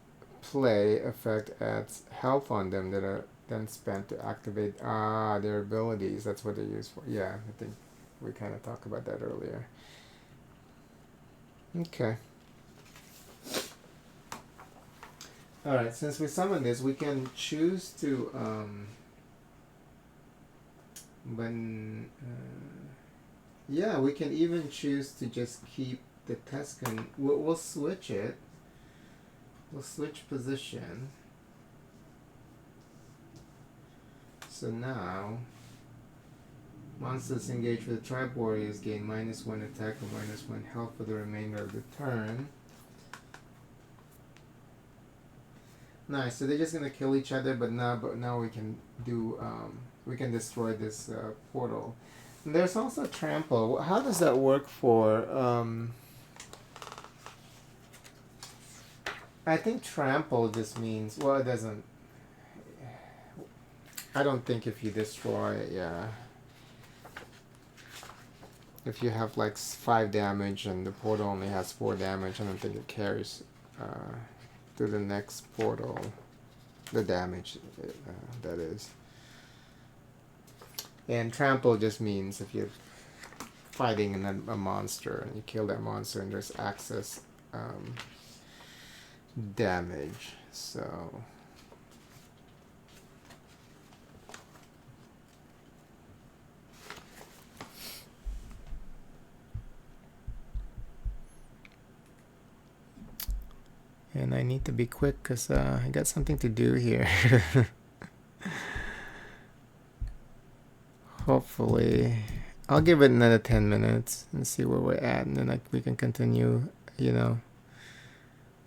play effect adds health on them that are then spent to activate their abilities. That's what they're used for. Yeah, I think we kind of talked about that earlier. Okay. Alright, since we summoned this, we can choose to yeah, we can even choose to just keep the Tuscan. We'll switch it. We'll switch position. So now, monsters engaged with tribe warriors gain -1 attack or -1 health for the remainder of the turn. Nice. So they're just gonna kill each other, but now we can do we can destroy this portal. And there's also trample. How does that work for? I think trample just means, well, it doesn't. I don't think if you destroy it, yeah. If you have like 5 damage and the portal only has 4 damage, I don't think it carries to the next portal. The damage, that is. And trample just means if you're fighting a monster and you kill that monster and there's access damage. So and I need to be quick because I got something to do here. Hopefully I'll give it another 10 minutes and see where we're at, and then we can continue,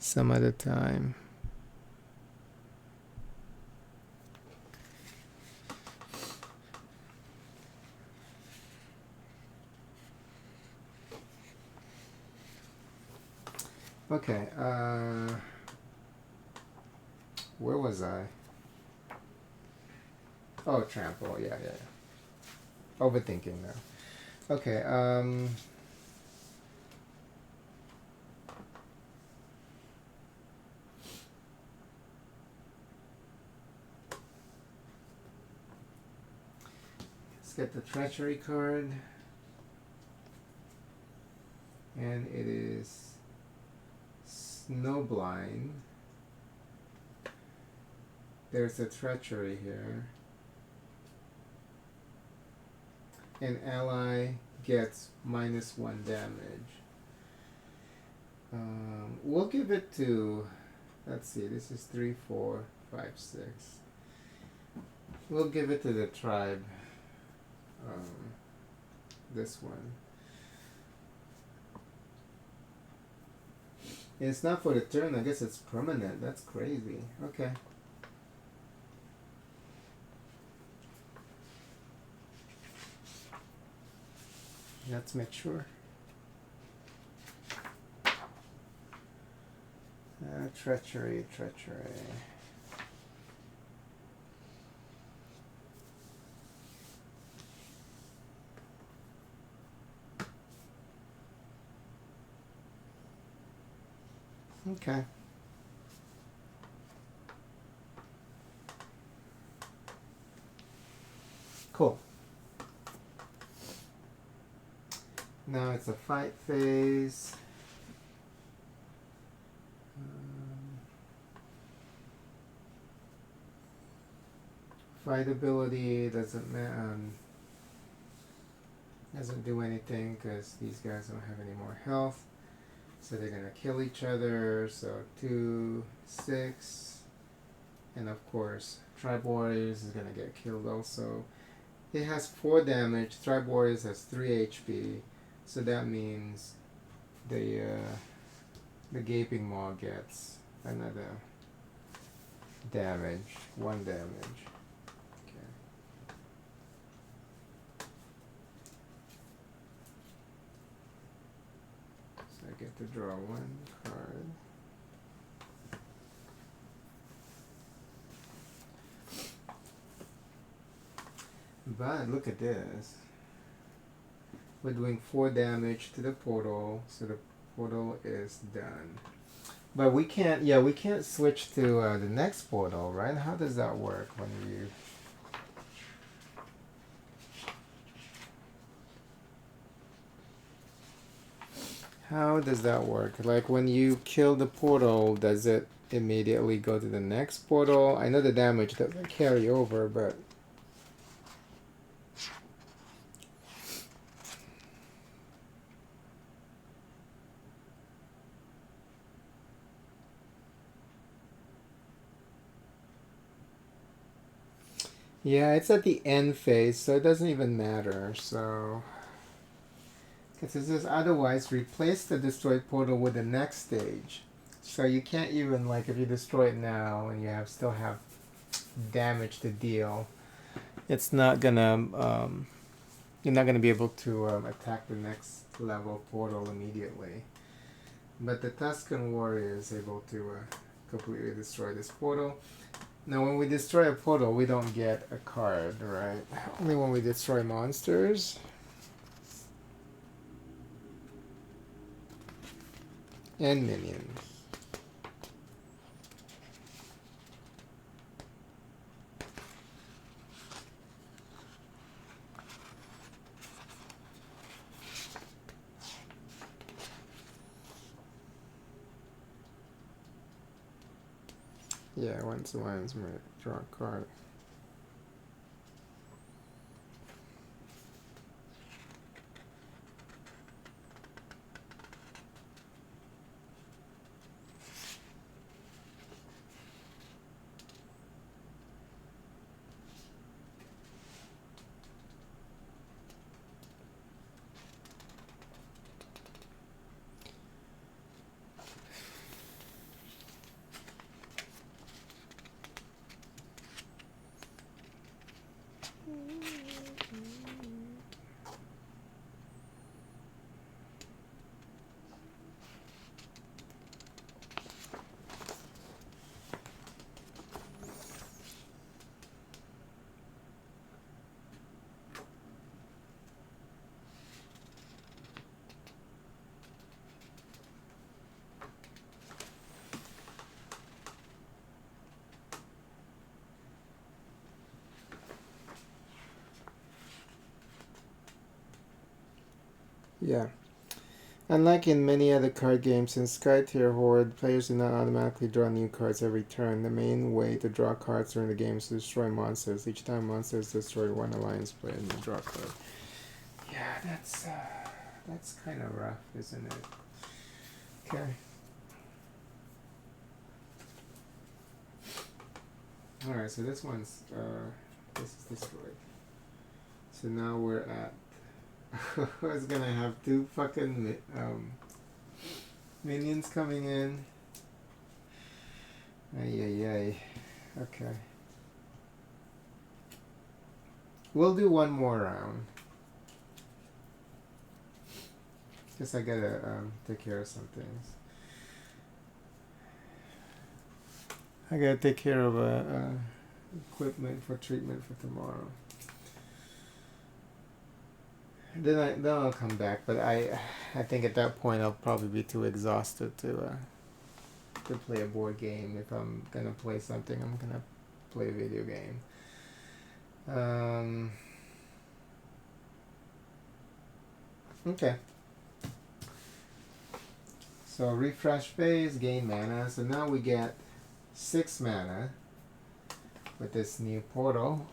some other time. Okay, where was I? Oh, trample, yeah. Overthinking now. Okay, let's get the treachery card. And it is Snowblind. There's a treachery here. An ally gets -1 damage. We'll give it to, let's see, this is 3, 4, 5, 6. We'll give it to the tribe. This one. It's not for the turn, I guess it's permanent. That's crazy. Okay. Let's make sure. Treachery. Okay. Cool. Now it's a fight phase. Fight ability doesn't do anything because these guys don't have any more health. So they're gonna kill each other. So 2, 6, and of course Tribe Warriors is gonna get killed also. It has 4 damage. Tribe Warriors has 3 HP. So that means the Gaping Maw gets another damage. 1 damage. Okay. So I get to draw 1 card. But look at this. We're doing 4 damage to the portal, so the portal is done. But we can't switch to the next portal, right? How does that work when you... How does that work? Like when you kill the portal, does it immediately go to the next portal? I know the damage doesn't carry over, but... Yeah, it's at the end phase, so it doesn't even matter. So, because it says otherwise, replace the destroyed portal with the next stage. So you can't even, like, if you destroy it now and you still have damage to deal, it's not gonna you're not gonna be able to attack the next level portal immediately. But the Tuscan Warrior is able to completely destroy this portal. Now, when we destroy a portal, we don't get a card, right? Only when we destroy monsters. And minions. Yeah, once the lions might draw a card. Yeah. Unlike in many other card games, in Skytear Horde, players do not automatically draw new cards every turn. The main way to draw cards during the game is to destroy monsters. Each time monster is destroyed, one alliance player may draw a card. Yeah, that's kind of rough, isn't it? Okay. Alright, so this one's, this is destroyed. So now we're at, it's gonna have 2 fucking, minions coming in. Ay, ay, ay. Okay. We'll do one more round. Guess I gotta take care of some things. I gotta take care of equipment for treatment for tomorrow. Then I'll come back, but I think at that point I'll probably be too exhausted to play a board game. If I'm gonna play something, I'm gonna play a video game. Okay. So refresh phase, gain mana. So now we get 6 mana with this new portal.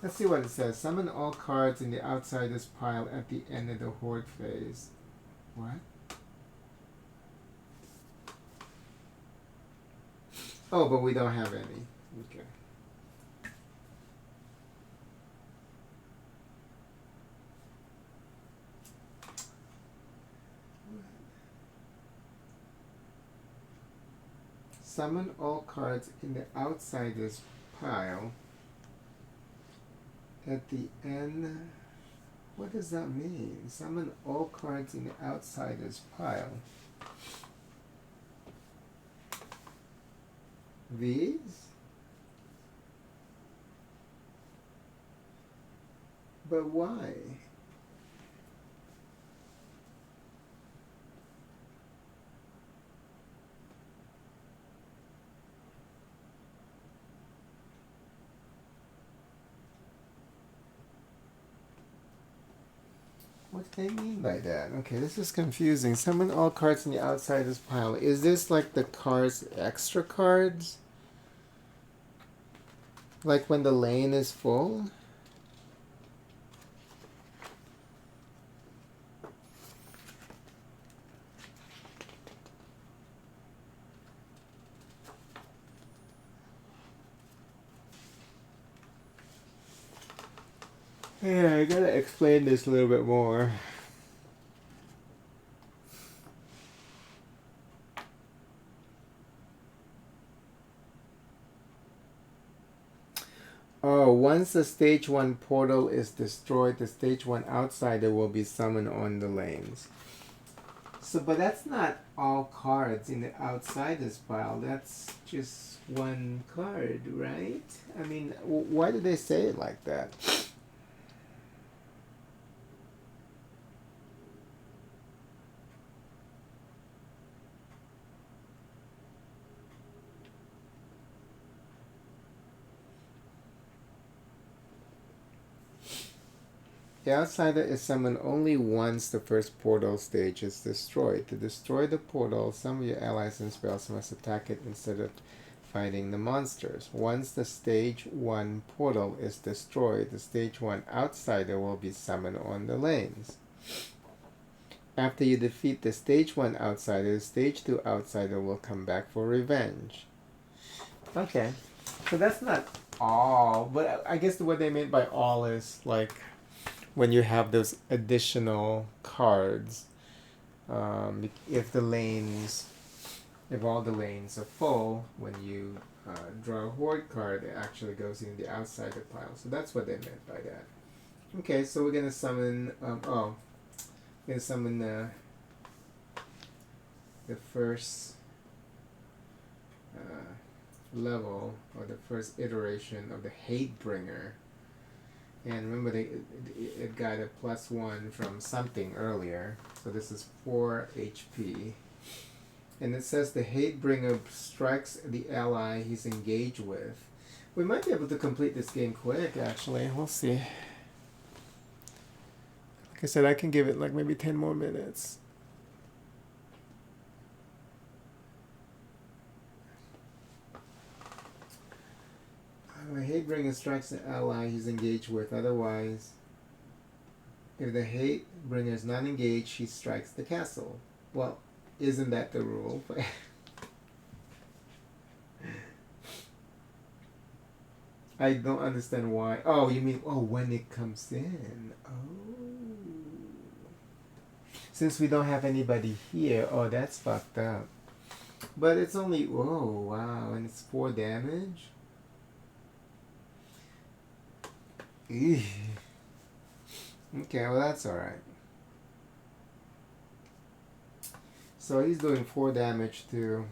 Let's see what it says. Summon all cards in the Outsiders pile at the end of the Horde phase. What? Oh, but we don't have any. Okay. Summon all cards in the Outsiders pile at the end. What does that mean? Summon all cards in the Outsiders pile. These? But why? What do they mean by that? Okay, this is confusing. Summon all cards in the Outsiders pile. Is this like the cards, extra cards? Like when the lane is full? Yeah, I gotta explain this a little bit more. Oh, once the stage 1 portal is destroyed, the stage 1 outsider will be summoned on the lanes. So, but that's not all cards in the Outsiders pile. That's just 1 card, right? I mean, why do they say it like that? The outsider is summoned only once the first portal stage is destroyed. To destroy the portal, some of your allies and spells must attack it instead of fighting the monsters. Once the stage 1 portal is destroyed, the stage 1 outsider will be summoned on the lanes. After you defeat the stage 1 outsider, the stage 2 outsider will come back for revenge. Okay, so that's not all, but I guess what they meant by all is like when you have those additional cards, if all the lanes are full, when you draw a Horde card, it actually goes in the Outsider pile. So that's what they meant by that. Okay, so we're gonna summon. We're gonna summon the first level, or the first iteration of the Hatebringer. And remember, it got a +1 from something earlier. So this is 4 HP. And it says the Hatebringer strikes the ally he's engaged with. We might be able to complete this game quick, actually. We'll see. Like I said, I can give it like maybe 10 more minutes. Hatebringer strikes the ally he's engaged with. Otherwise, If the hate bringer is not engaged, she strikes the castle. Well, isn't that the rule? I don't understand why. Oh, you mean, oh, when it comes in. Oh. Since we don't have anybody here, oh, that's fucked up. But it's only, whoa, wow, and it's 4 damage? Eesh. Okay, well, that's alright. So he's doing 4 damage to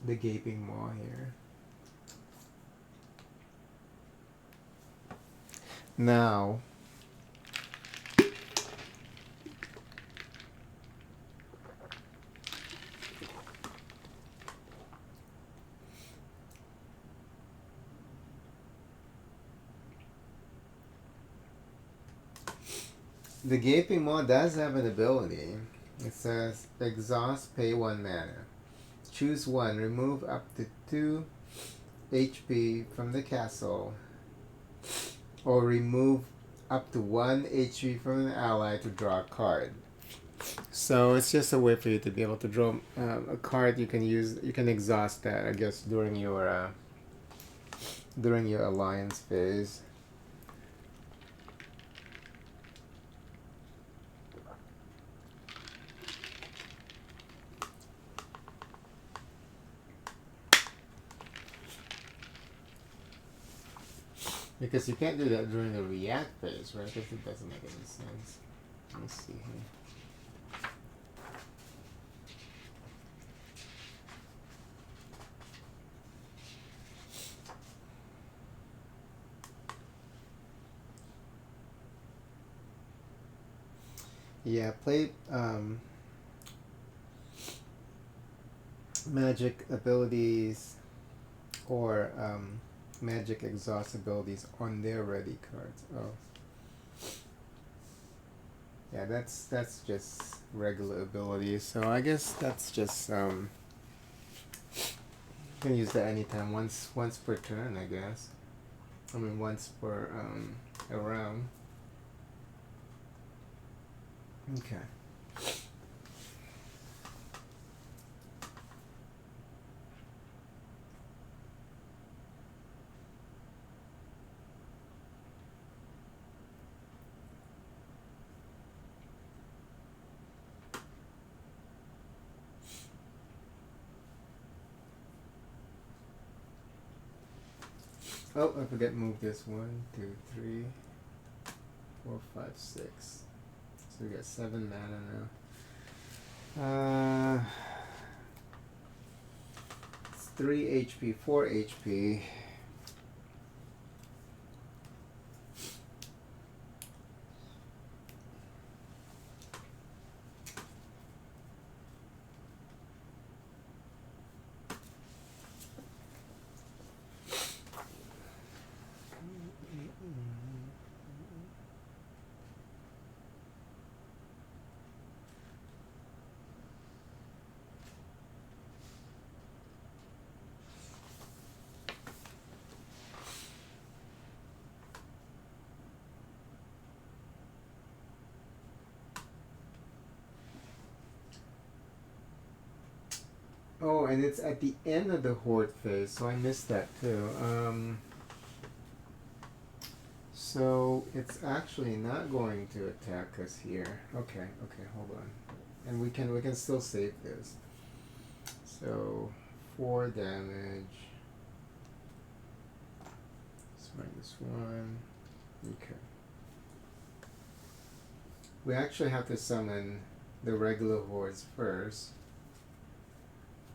the gaping maw here. Now, the gaping maw does have an ability. It says exhaust, pay 1 mana. Choose 1, remove up to 2 HP from the castle, or remove up to 1 HP from an ally to draw a card. So it's just a way for you to be able to draw a card you can use. You can exhaust that, I guess, during your alliance phase. Because you can't do that during the react phase, right? Because it doesn't make any sense. Let me see here. Yeah, play magic abilities or magic exhaust abilities on their ready cards. Oh. Yeah, that's just regular abilities. So I guess that's just you can use that anytime, once per turn, I guess. I mean once per a round. Okay. Oh, I forgot to move this. 1, 2, 3, 4, 5, 6. So we got 7 mana now. It's 3 HP, 4 HP. Oh, and it's at the end of the Horde phase, so I missed that too. So it's actually not going to attack us here. Okay, hold on. And we can still save this. So 4 damage. Let's -1. Okay. We actually have to summon the regular hordes first.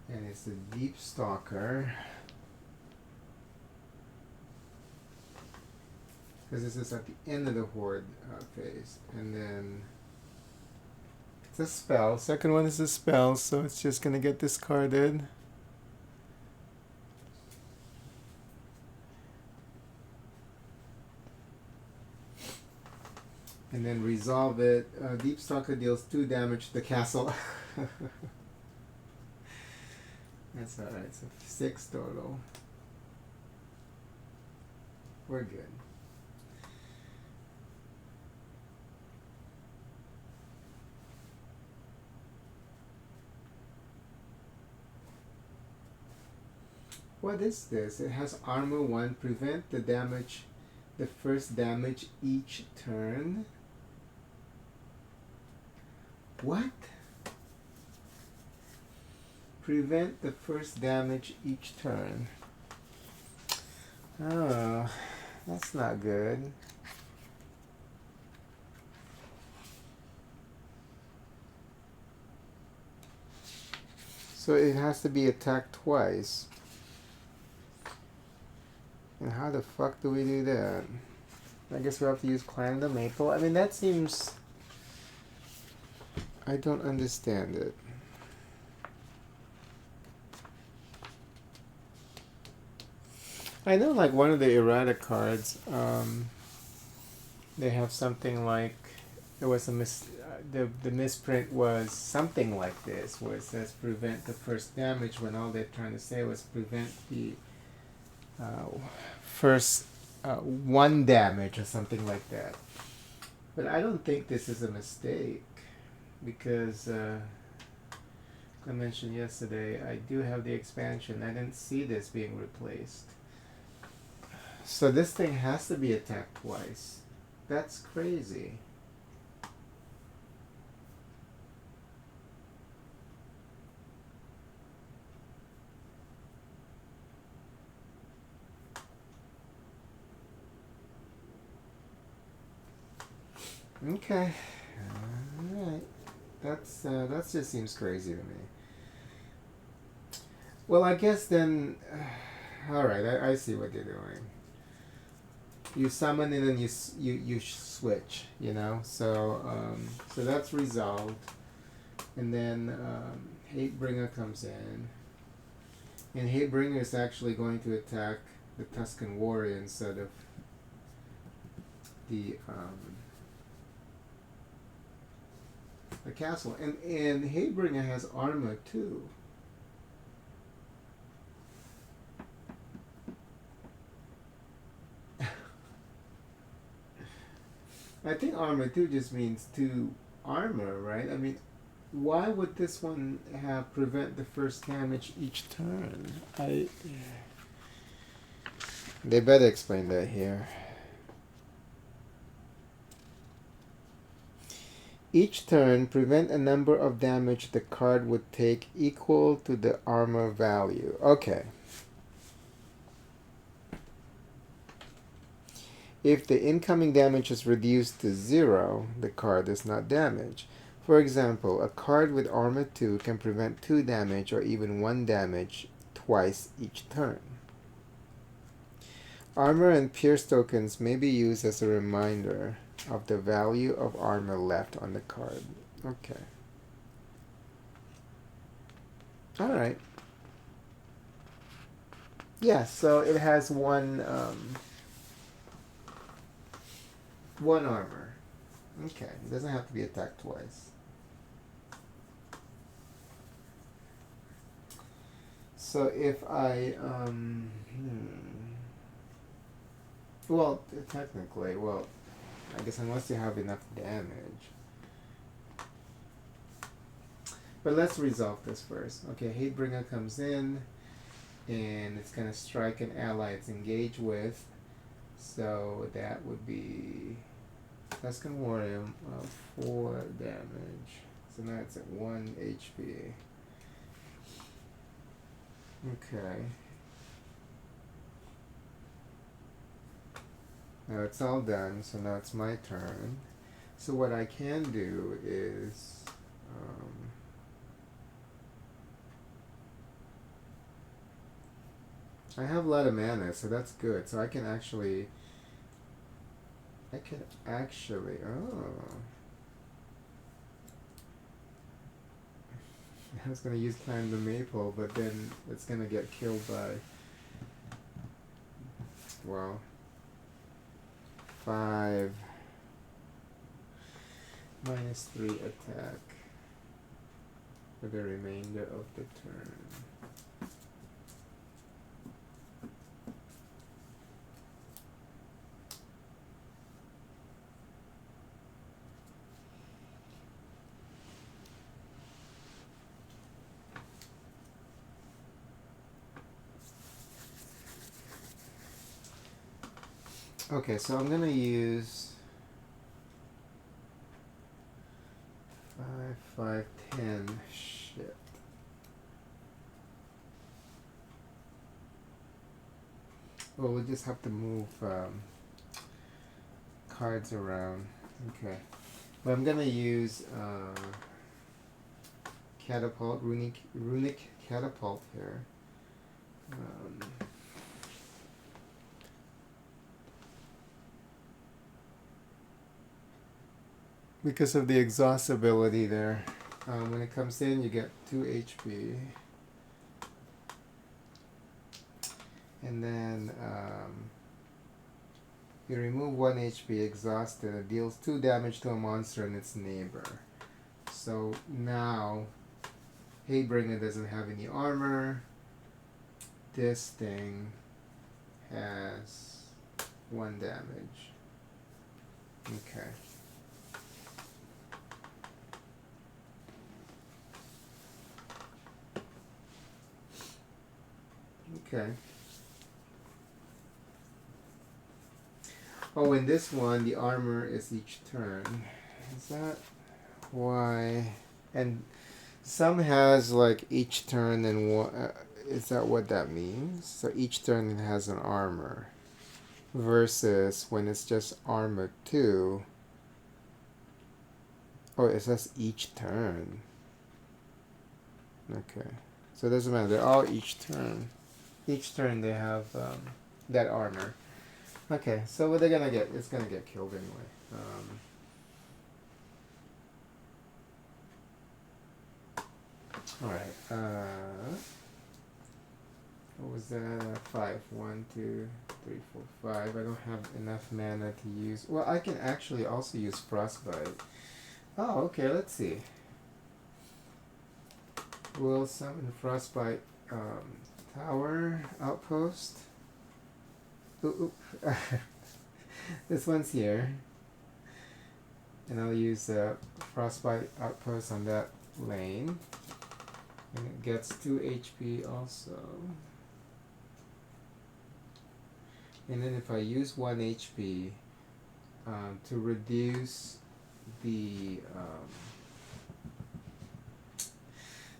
And it's the Deep Stalker. Because this is at the end of the Horde phase. And then it's a spell. Second one is a spell, so it's just going to get discarded. And then resolve it. Deep Stalker deals 2 damage to the castle. That's alright, so 6 total. We're good. What is this? It has armor 1, prevent the first damage each turn. What? Prevent the first damage each turn. Oh, that's not good. So it has to be attacked twice. And how the fuck do we do that? I guess we have to use Climb the Maple. I mean, that seems... I don't understand it. I know, like, one of the errata cards, they have something like... There was a the misprint was something like this, where it says prevent the first damage, when all they're trying to say was prevent the first 1 damage or something like that. But I don't think this is a mistake, because I mentioned yesterday, I do have the expansion. I didn't see this being replaced. So this thing has to be attacked twice. That's crazy. Okay, all right. That just seems crazy to me. Well, I guess then, all right. I see what you're doing. You summon and then you switch. You know, so that's resolved, and then Hatebringer comes in, and Hatebringer is actually going to attack the Tuscan Warrior instead of the castle, and Hatebringer has armor too. I think armor 2 just means 2 armor, right? I mean, why would this one have prevent the first damage each turn? They better explain that here. Each turn, prevent a number of damage the card would take equal to the armor value. Okay. If the incoming damage is reduced to 0, the card is not damaged. For example, a card with armor 2 can prevent 2 damage or even 1 damage twice each turn. Armor and pierce tokens may be used as a reminder of the value of armor left on the card. Okay. Alright. Yeah, so it has one armor. Okay, it doesn't have to be attacked twice. So if I well, technically, well, I guess unless you have enough damage. But let's resolve this first. Okay, Hatebringer comes in, and it's gonna strike an ally it's engaged with. So that would be Tuscan Warrior, 4 damage. So now it's at 1 HP. Okay. Now it's all done, so now it's my turn. So what I can do is I have a lot of mana, so that's good. So I can actually oh. I was going to use Climb the Maple, but then it's going to get killed by, well, 5 -3 attack for the remainder of the turn. Okay, so I'm gonna use 5, 5, 10. Shit. Well, we'll just have to move cards around. Okay. But I'm gonna use catapult, runic catapult here. Because of the exhaust ability there. When it comes in, you get 2 HP. And then you remove 1 HP exhausted. It deals 2 damage to a monster and its neighbor. So now, Haybringer doesn't have any armor. This thing has 1 damage. Okay. Okay. Oh, in this one, the armor is each turn. Is that why? And some has like each turn and one. Is that what that means? So each turn it has an armor. Versus when it's just armor 2. Oh, it says each turn. Okay. So it doesn't matter. They're all each turn. Each turn they have that armor. Okay, so what they're gonna get? It's gonna get killed anyway. Alright, what was that? 5. 1, 2, 3, 4, 5. I don't have enough mana to use. Well, I can actually also use Frostbite. Oh, okay, let's see. We'll summon Frostbite Tower Outpost. Ooh, ooh. This one's here. And I'll use Frostbite Outpost on that lane. And it gets 2 HP also. And then if I use 1 HP to reduce the...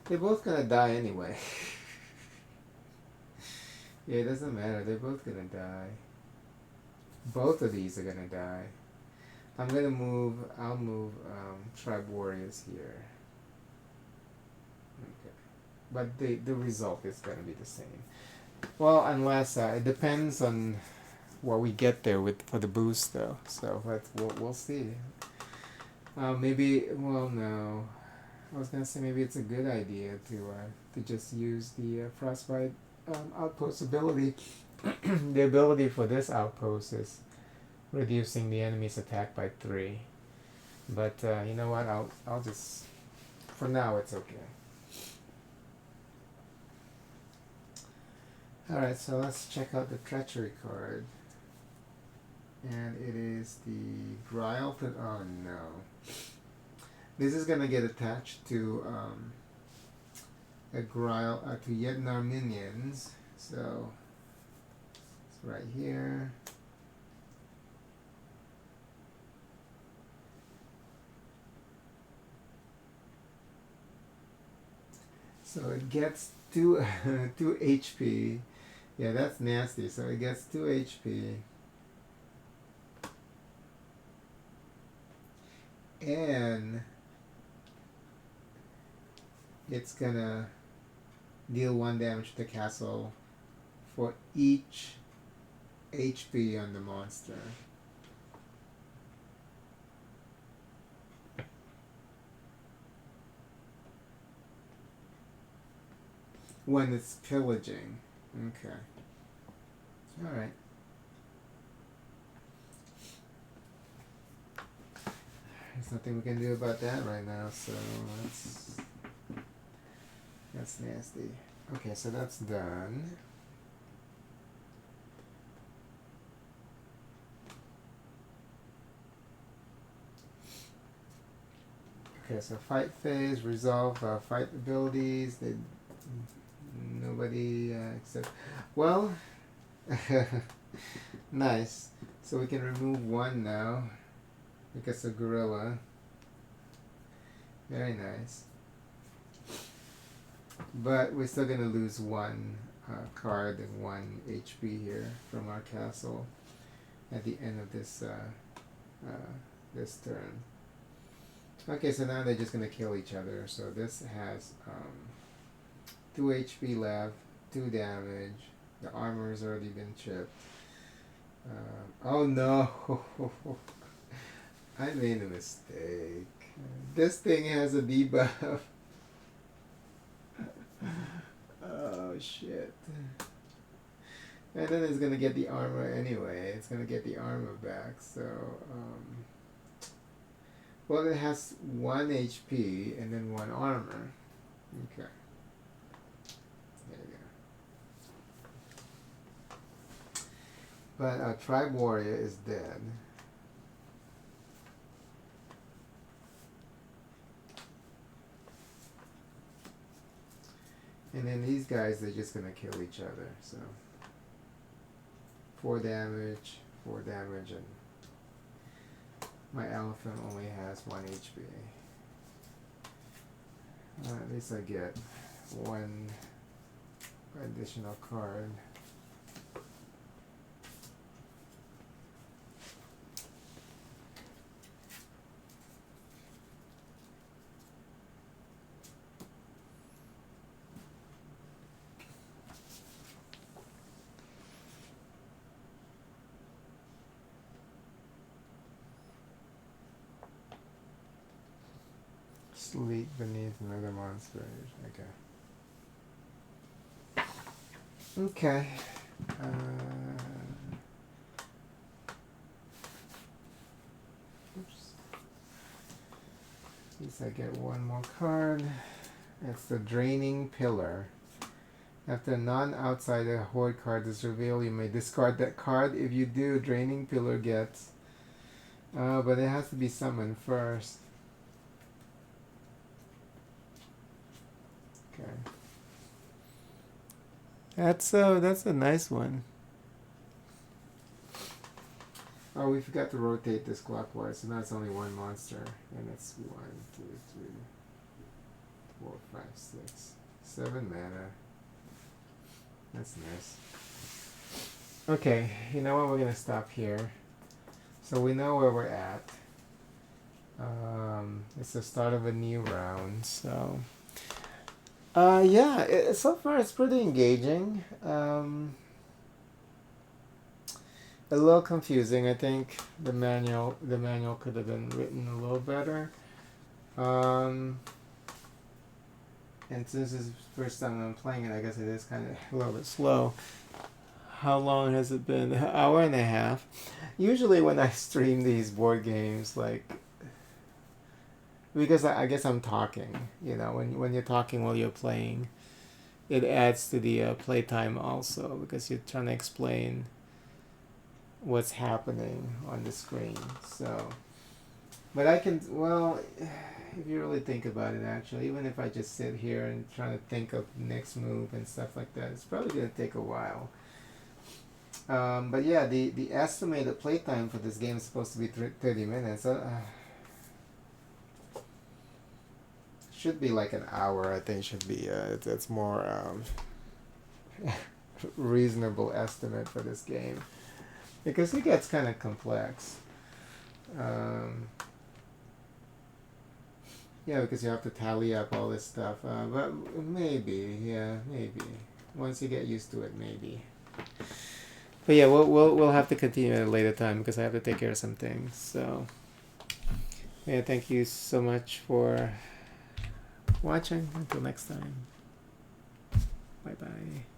they're both gonna die anyway. Yeah, it doesn't matter. They're both gonna die. Both of these are gonna die. I'm gonna move... I'll move Tribe Warriors here. Okay. But the result is gonna be the same. Well, unless it depends on what we get there with for the boost, though. So we'll see. Maybe no. I was gonna say maybe it's a good idea to just use the Frostbite outpost ability. The ability for this outpost is reducing the enemy's attack by 3. But you know what? I'll just for now it's okay. Alright, so let's check out the treachery card. And it is the Grail. Oh no. This is gonna get attached to a Grail to Yednar minions. So it's right here. So it gets 2 HP. Yeah, that's nasty. So it gets 2 HP. And it's gonna deal 1 damage to the castle for each HP on the monster. When it's pillaging. Okay. Alright. There's nothing we can do about that right now, so that's nasty. Okay, so that's done. Okay, so fight phase, resolve, fight abilities. Nobody except... Well, nice. So we can remove one now because of gorilla. Very nice. But we're still gonna lose one card and 1 HP here from our castle at the end of this this turn. Okay, so now they're just gonna kill each other. So this has 2 HP left, 2 damage. The armor has already been chipped. Oh no! I made a mistake. This thing has a debuff. Oh shit. And then it's gonna get the armor anyway. It's gonna get the armor back. So, well, it has 1 HP and then 1 armor. Okay. There you go. But our Tribe Warrior is dead. And then these guys, they're just gonna kill each other. So 4 damage, and my elephant only has 1 HP. At least I get 1 additional card. Sleep beneath another monster. Okay. Okay. Oops. At least I get 1 more card. It's the Draining Pillar. After a non-outsider Horde card is revealed, you may discard that card. If you do, Draining Pillar gets... but it has to be summoned first. Okay. That's a nice one. Oh, we forgot to rotate this clockwise, so now it's only 1 monster, and it's 1, 2, 3, 4, 5, 6, 7 mana. That's nice. Okay, you know what? We're gonna stop here. So we know where we're at. It's the start of a new round, so. Yeah, so far it's pretty engaging. A little confusing. I think the manual could have been written a little better. And since it's the first time I'm playing it, I guess it is kind of a little bit slow. How long has it been? An hour and a half. Usually when I stream these board games, like, because I guess I'm talking, you know, when you're talking while you're playing, it adds to the playtime also, because you're trying to explain what's happening on the screen. So, but I can, well, if you really think about it, actually, even if I just sit here and try to think of next move and stuff like that, it's probably going to take a while. But yeah, the estimated playtime for this game is supposed to be 30 minutes. Should be like an hour, I think. Should be it's more reasonable estimate for this game, because it gets kind of complex. Yeah, because you have to tally up all this stuff. But maybe, yeah, maybe once you get used to it, maybe. But yeah, we'll have to continue at a later time, because I have to take care of some things. So yeah, thank you so much for watching. Until next time. Bye bye.